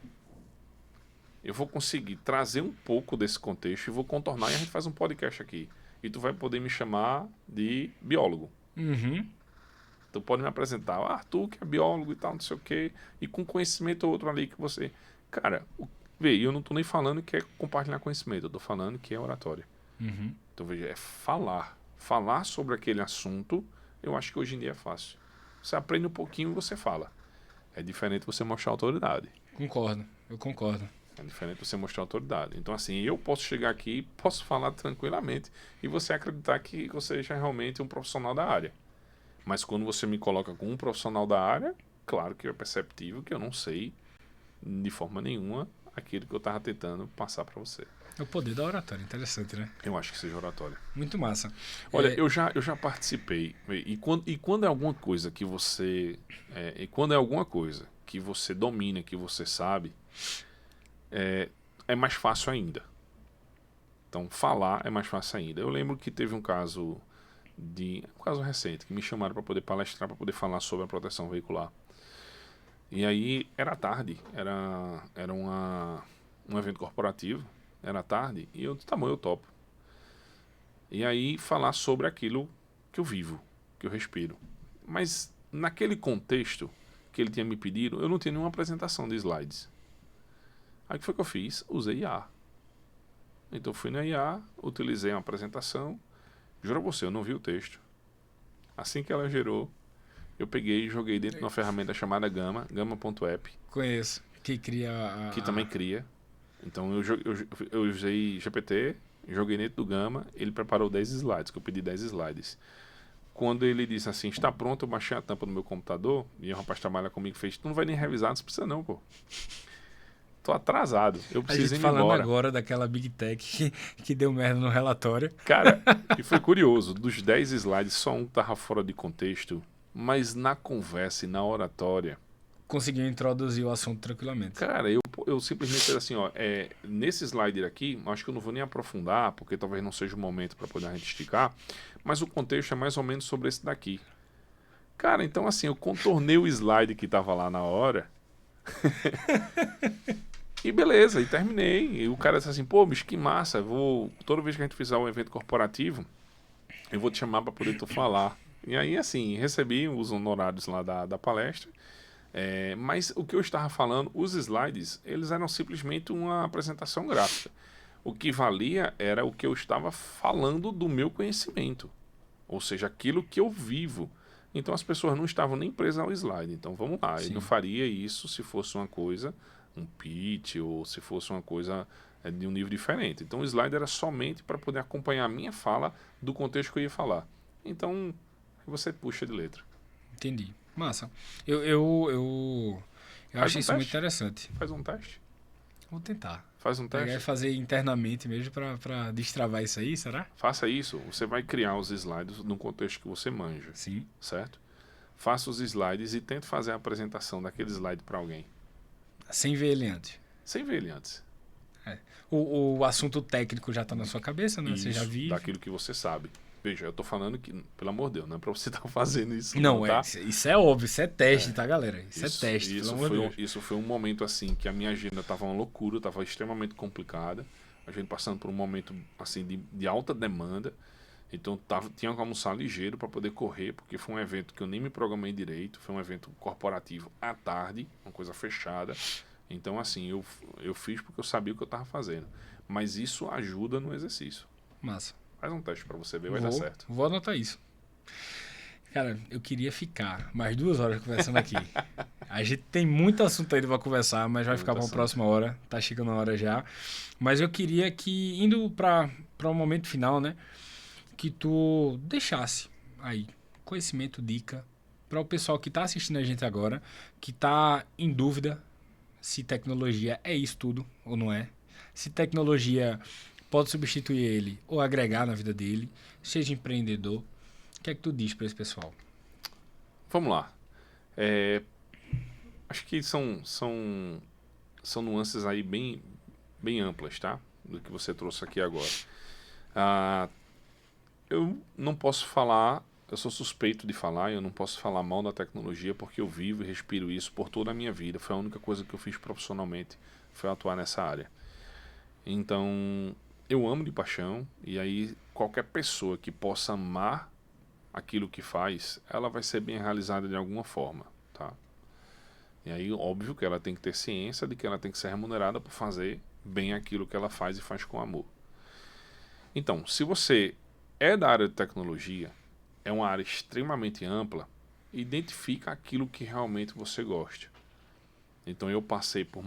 eu vou conseguir trazer um pouco desse contexto e vou contornar e a gente faz um podcast aqui. E tu vai poder me chamar de biólogo. Uhum. Tu pode me apresentar, Arthur, que é biólogo e tal, não sei o quê, e com conhecimento outro ali que você... Cara, vê, eu não tô nem falando que é compartilhar conhecimento, eu tô falando que é oratória. Uhum. Então, veja, é falar. Falar sobre aquele assunto, eu acho que hoje em dia é fácil. Você aprende um pouquinho e você fala. É diferente você mostrar autoridade. Eu concordo. É diferente você mostrar autoridade. Então, assim, eu posso chegar aqui e posso falar tranquilamente e você acreditar que você seja realmente um profissional da área. Mas quando você me coloca como um profissional da área, claro que é perceptível que eu não sei de forma nenhuma aquilo que eu estava tentando passar para você. É o poder da oratória, interessante, né? Eu acho que seja oratória. Muito massa. Olha, eu já participei. E quando é alguma coisa que você... quando é alguma coisa que você domina, que você sabe, é mais fácil ainda. Então, falar é mais fácil ainda. Eu lembro que teve um caso recente, que me chamaram para poder palestrar, para poder falar sobre a proteção veicular. E aí, era tarde, era um evento corporativo, era tarde, e eu disse, tá bom, eu topo. E aí, falar sobre aquilo que eu vivo, que eu respiro. Mas, naquele contexto que ele tinha me pedido, eu não tinha nenhuma apresentação de slides. Aí, o que foi que eu fiz? Usei IA. Então, fui na IA, utilizei uma apresentação. Juro a você, eu não vi o texto. Assim que ela gerou, eu peguei e joguei dentro de uma ferramenta chamada Gamma.app. Conheço. Que cria que também cria. Então eu usei GPT, joguei dentro do Gamma, ele preparou 10 slides, que eu pedi 10 slides. Quando ele disse assim, está pronto, eu baixei a tampa do meu computador, e o rapaz trabalha comigo e fez, tu não vai nem revisar, não precisa não, pô. Tô atrasado, eu preciso ir falando embora. Agora daquela Big Tech que deu merda no relatório. Cara, e foi curioso, dos 10 slides, só um tava fora de contexto, mas na conversa e na oratória... Conseguiu introduzir o assunto tranquilamente. Cara, eu simplesmente fiz assim, nesse slide aqui, acho que eu não vou nem aprofundar, porque talvez não seja o momento para poder a gente esticar, mas o contexto é mais ou menos sobre esse daqui. Cara, então assim, eu contornei o slide que tava lá na hora, e beleza, e terminei. E o cara disse assim, pô, bicho, que massa, toda vez que a gente fizer um evento corporativo, eu vou te chamar para poder tu falar. E aí, assim, recebi os honorários lá da palestra. Mas o que eu estava falando, os slides, eles eram simplesmente uma apresentação gráfica. O que valia era o que eu estava falando do meu conhecimento. Ou seja, aquilo que eu vivo. Então as pessoas não estavam nem presas ao slide. Então vamos lá, eu não faria isso se fosse uma coisa, um pitch, ou se fosse uma coisa de um nível diferente. Então o slide era somente para poder acompanhar a minha fala do contexto que eu ia falar. Então você puxa de letra. Entendi. Massa. Eu acho isso muito interessante. Faz um teste. Vou tentar. Faz um teste. Pegar e fazer internamente mesmo para destravar isso aí, será? Faça isso. Você vai criar os slides no contexto que você manja. Sim. Certo? Faça os slides e tente fazer a apresentação daquele slide para alguém. Sem ver ele antes. Sem ver ele antes. O assunto técnico já está na sua cabeça, né? Isso, você já viu. daquilo que você sabe. Veja, eu tô falando que, pelo amor de Deus, não é pra você estar fazendo isso. Não, tá? Isso é óbvio, isso é teste, tá, galera? Isso é teste, Isso foi um momento, assim, que a minha agenda tava uma loucura, tava extremamente complicada. A gente passando por um momento, assim, de alta demanda. Então, tinha que almoçar ligeiro para poder correr, porque foi um evento que eu nem me programei direito. Foi um evento corporativo à tarde, uma coisa fechada. Então, assim, eu fiz porque eu sabia o que eu tava fazendo. Mas isso ajuda no exercício. Massa. Faz um teste pra você ver, vai dar certo. Vou anotar isso. Cara, eu queria ficar mais 2 horas conversando aqui. A gente tem muito assunto ainda pra conversar, mas vai ficar pra uma próxima hora. Tá chegando a hora já. Mas eu queria que, indo pra o momento final, né? Que tu deixasse aí conhecimento, dica, para o pessoal que tá assistindo a gente agora, que tá em dúvida se tecnologia é isso tudo ou não é. Se tecnologia pode substituir ele ou agregar na vida dele, seja empreendedor. O que é que tu diz para esse pessoal? Vamos lá. Acho que são nuances aí bem amplas, tá? Do que você trouxe aqui agora. Eu não posso falar, eu sou suspeito de falar, eu não posso falar mal da tecnologia porque eu vivo e respiro isso por toda a minha vida. Foi a única coisa que eu fiz profissionalmente, foi atuar nessa área. Então, eu amo de paixão, e aí qualquer pessoa que possa amar aquilo que faz, ela vai ser bem realizada de alguma forma, tá? E aí, óbvio que ela tem que ter ciência de que ela tem que ser remunerada por fazer bem aquilo que ela faz e faz com amor. Então, se você é da área de tecnologia, é uma área extremamente ampla, identifica aquilo que realmente você gosta. Então eu passei por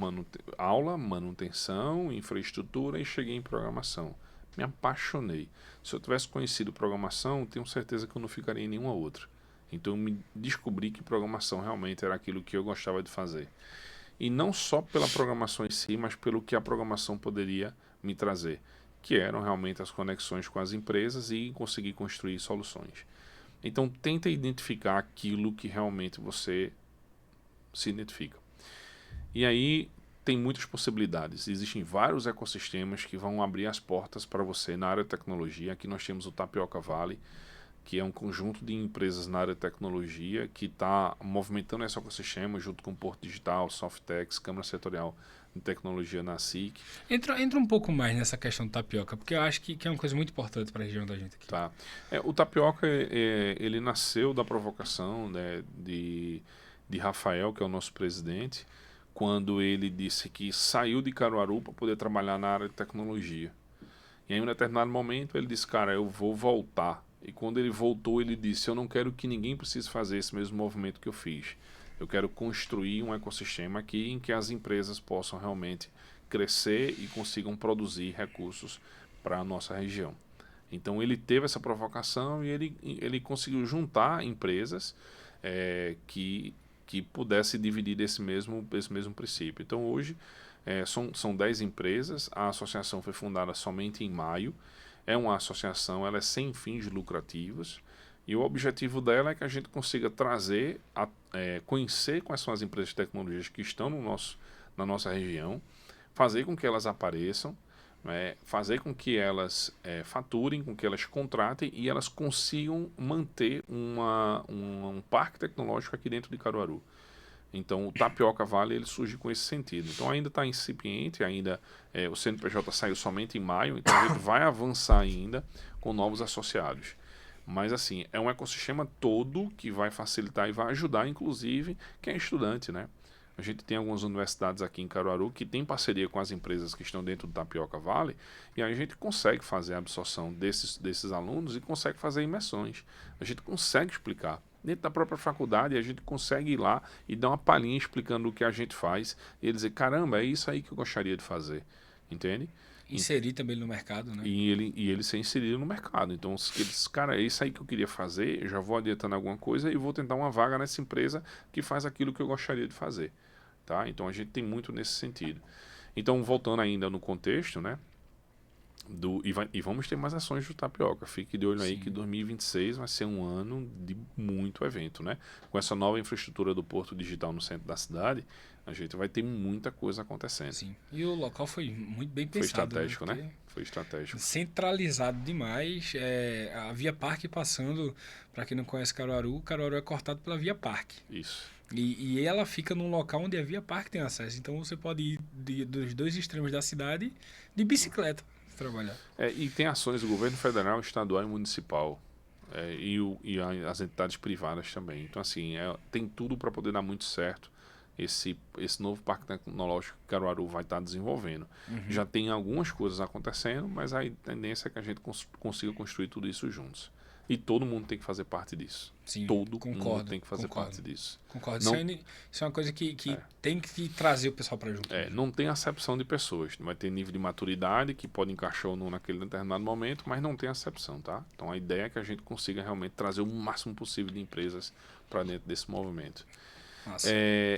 aula, manutenção, infraestrutura e cheguei em programação. Me apaixonei. Se eu tivesse conhecido programação, tenho certeza que eu não ficaria em nenhuma outra. Então eu me descobri que programação realmente era aquilo que eu gostava de fazer. E não só pela programação em si, mas pelo que a programação poderia me trazer, que eram realmente as conexões com as empresas e conseguir construir soluções. Então tenta identificar aquilo que realmente você se identifica. E aí tem muitas possibilidades. Existem vários ecossistemas que vão abrir as portas para você na área de tecnologia. Aqui nós temos o Tapioca Valley, que é um conjunto de empresas na área de tecnologia que está movimentando esse ecossistema junto com o Porto Digital, Softex, Câmara Setorial de Tecnologia na SIC. Entra um pouco mais nessa questão do tapioca, porque eu acho que é uma coisa muito importante para a região da gente aqui. Tá. O Tapioca ele nasceu da provocação, né, de Rafael, que é o nosso presidente, quando ele disse que saiu de Caruaru para poder trabalhar na área de tecnologia. E aí, em um determinado momento, ele disse, cara, eu vou voltar. E quando ele voltou, ele disse, eu não quero que ninguém precise fazer esse mesmo movimento que eu fiz. Eu quero construir um ecossistema aqui em que as empresas possam realmente crescer e consigam produzir recursos para a nossa região. Então ele teve essa provocação e ele conseguiu juntar empresas que pudesse dividir esse mesmo princípio. Então hoje são 10 empresas, a associação foi fundada somente em maio, é uma associação, ela é sem fins lucrativos, e o objetivo dela é que a gente consiga trazer, conhecer quais são as empresas de tecnologias que estão na nossa região, fazer com que elas apareçam, fazer com que elas faturem, com que elas contratem e elas consigam manter um parque tecnológico aqui dentro de Caruaru. Então o Tapioca Valley ele surge com esse sentido. Então ainda está incipiente, ainda o CNPJ saiu somente em maio, então a gente vai avançar ainda com novos associados. Mas assim, é um ecossistema todo que vai facilitar e vai ajudar, inclusive, quem é estudante, né? A gente tem algumas universidades aqui em Caruaru que tem parceria com as empresas que estão dentro do Tapioca Valley e a gente consegue fazer a absorção desses alunos e consegue fazer imersões. A gente consegue explicar. Dentro da própria faculdade, a gente consegue ir lá e dar uma palhinha explicando o que a gente faz e ele dizer, caramba, é isso aí que eu gostaria de fazer. Entende? Inserir também no mercado, né? E ele ser inserido no mercado. Então, cara, é isso aí que eu queria fazer, eu já vou adiantando alguma coisa e vou tentar uma vaga nessa empresa que faz aquilo que eu gostaria de fazer. Tá? Então a gente tem muito nesse sentido. Então, voltando ainda no contexto, né? E vamos ter mais ações do Tapioca. Fique de olho aí que 2026 vai ser um ano de muito evento, né? Com essa nova infraestrutura do Porto Digital no centro da cidade, a gente vai ter muita coisa acontecendo. Sim. E o local foi muito bem Foi pensado. estratégico, né? Foi estratégico. Centralizado demais. A Via Parque passando, para quem não conhece Caruaru é cortado pela Via Parque. Isso. E ela fica num local onde a Via Parque tem acesso. Então você pode ir dos dois extremos da cidade de bicicleta trabalhar. E tem ações do governo federal, estadual e municipal. E as entidades privadas também. Então, assim, tem tudo para poder dar muito certo. Esse novo parque tecnológico que Caruaru vai estar desenvolvendo. Uhum. Já tem algumas coisas acontecendo, mas a tendência é que a gente consiga construir tudo isso juntos. E todo mundo tem que fazer parte disso. Sim, Todo concordo, mundo tem que fazer concordo. parte disso. Concordo. Não, Isso é uma coisa que tem que trazer o pessoal para junto. não tem acepção de pessoas. Vai ter nível de maturidade que pode encaixar ou não naquele determinado momento, mas não tem acepção, tá? Então a ideia é que a gente consiga realmente trazer o máximo possível de empresas para dentro desse movimento.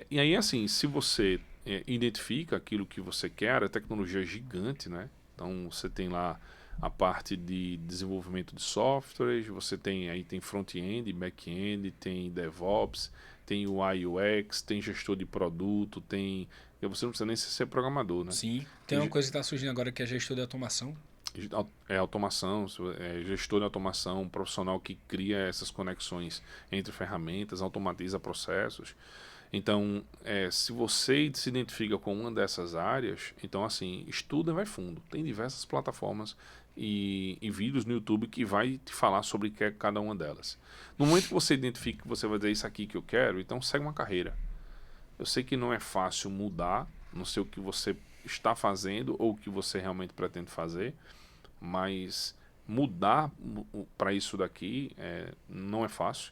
E aí, assim, se você identifica aquilo que você quer, a tecnologia é gigante, né? Então você tem lá a parte de desenvolvimento de softwares, você tem front-end, back-end, tem DevOps, tem UI UX, tem gestor de produto, você não precisa nem ser programador, né? Sim, tem uma coisa que está surgindo agora que é gestor de automação. Automação, gestor de automação, um profissional que cria essas conexões entre ferramentas, automatiza processos. Então, se você se identifica com uma dessas áreas, então assim, estuda e vai fundo. Tem diversas plataformas e vídeos no YouTube que vai te falar sobre cada uma delas. No momento que você identifica que você vai dizer isso aqui que eu quero, então segue uma carreira. Eu sei que não é fácil mudar, não sei o que você está fazendo ou o que você realmente pretende fazer, mas mudar para isso daqui não é fácil.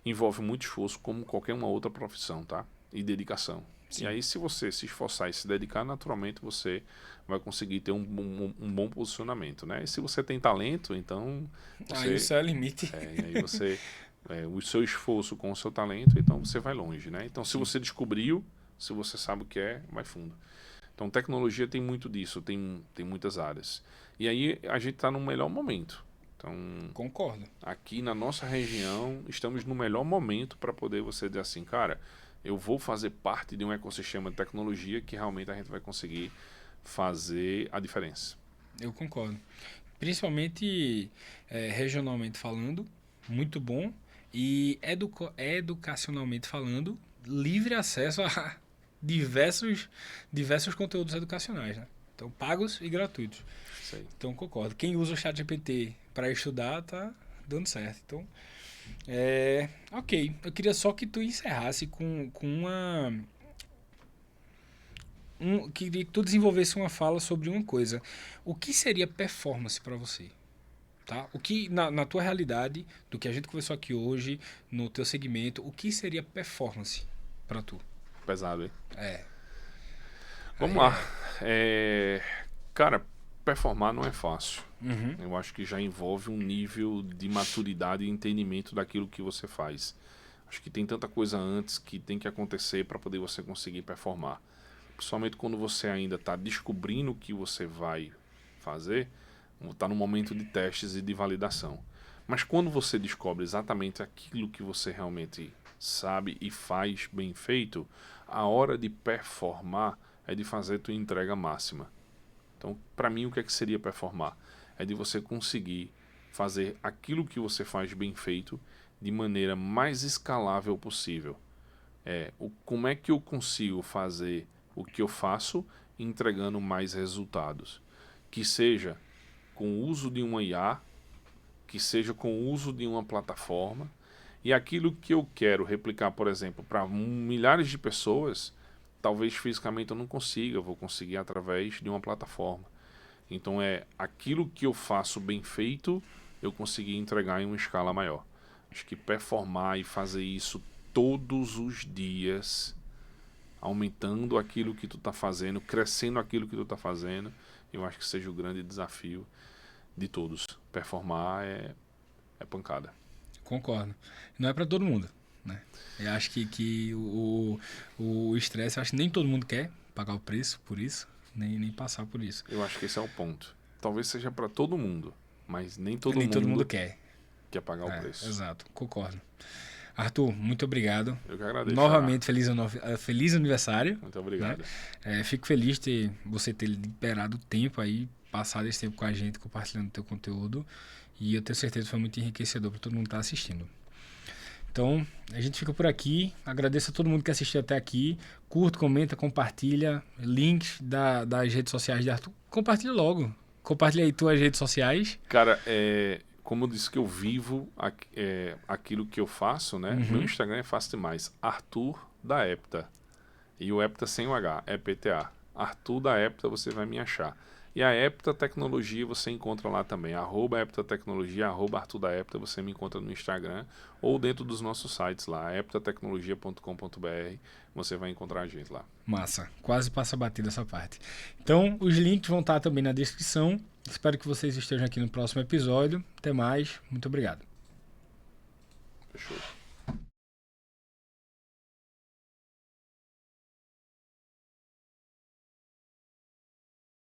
Envolve muito esforço, como qualquer uma outra profissão, tá? E dedicação. Sim. E aí, se você se esforçar e se dedicar, naturalmente você vai conseguir ter um bom posicionamento, né? E se você tem talento, então aí o céu é limite. E aí você o seu esforço com o seu talento, então você vai longe, né? Então, se você descobriu, se você sabe o que vai fundo. Então, tecnologia tem muito disso, tem muitas áreas. E aí a gente está no melhor momento. Então, concordo. Aqui na nossa região, estamos no melhor momento para poder você dizer assim, cara, eu vou fazer parte de um ecossistema de tecnologia que realmente a gente vai conseguir fazer a diferença. Eu concordo. Principalmente regionalmente falando, muito bom. E educacionalmente falando, livre acesso a diversos conteúdos educacionais, né? Então, pagos e gratuitos. Sei. Então, concordo. Quem usa o ChatGPT para estudar, tá dando certo. Então, ok. Eu queria só que tu encerrasse com queria que tu desenvolvesse uma fala sobre uma coisa. O que seria performance para você? Tá? O que, na tua realidade, do que a gente conversou aqui hoje, no teu segmento, o que seria performance para tu? Pesado, hein? Vamos lá. Cara, performar não é fácil. Uhum. Eu acho que já envolve um nível de maturidade e entendimento daquilo que você faz. Acho que tem tanta coisa antes que tem que acontecer para poder você conseguir performar. Principalmente quando você ainda está descobrindo o que você vai fazer, está no momento de testes e de validação. Mas quando você descobre exatamente aquilo que você realmente sabe e faz bem feito, a hora de performar é de fazer a tua entrega máxima. Então, para mim, o que seria performar? É de você conseguir fazer aquilo que você faz bem feito de maneira mais escalável possível. Como é que eu consigo fazer o que eu faço entregando mais resultados? Que seja com o uso de uma IA, que seja com o uso de uma plataforma, e aquilo que eu quero replicar, por exemplo, para milhares de pessoas, talvez fisicamente eu não consiga, vou conseguir através de uma plataforma. Então aquilo que eu faço bem feito, eu consegui entregar em uma escala maior. Acho que performar e fazer isso todos os dias, aumentando aquilo que tu está fazendo, crescendo aquilo que tu está fazendo, eu acho que seja o grande desafio de todos. Performar é pancada. Concordo. Não é para todo mundo, né? Eu acho que o estresse, eu acho que nem todo mundo quer pagar o preço por isso, nem passar por isso. Eu acho que esse é o ponto. Talvez seja para todo mundo, mas nem todo mundo quer pagar o preço. Exato, concordo. Arthur, muito obrigado. Eu que agradeço. Novamente, feliz aniversário. Muito obrigado. Né? Fico feliz de você ter liberado o tempo aí, passado esse tempo com a gente, compartilhando o teu conteúdo. E eu tenho certeza que foi muito enriquecedor para todo mundo que está assistindo. Então, a gente fica por aqui. Agradeço a todo mundo que assistiu até aqui. Curta, comenta, compartilha. Links das redes sociais de Arthur. Compartilha logo. Compartilha aí tuas redes sociais. Cara, como eu disse que eu vivo aquilo que eu faço, né? Uhum. Meu Instagram é fácil demais. Arthur da Epta. E o Epta sem o H, é PTA. Arthur da Epta, você vai me achar. E a Epta Tecnologia você encontra lá também. @Epta Tecnologia, @Arthur da Epta, você me encontra no Instagram ou dentro dos nossos sites lá, eptatecnologia.com.br, você vai encontrar a gente lá. Massa, quase passa batida essa parte. Então, os links vão estar também na descrição. Espero que vocês estejam aqui no próximo episódio. Até mais, muito obrigado. Fechou.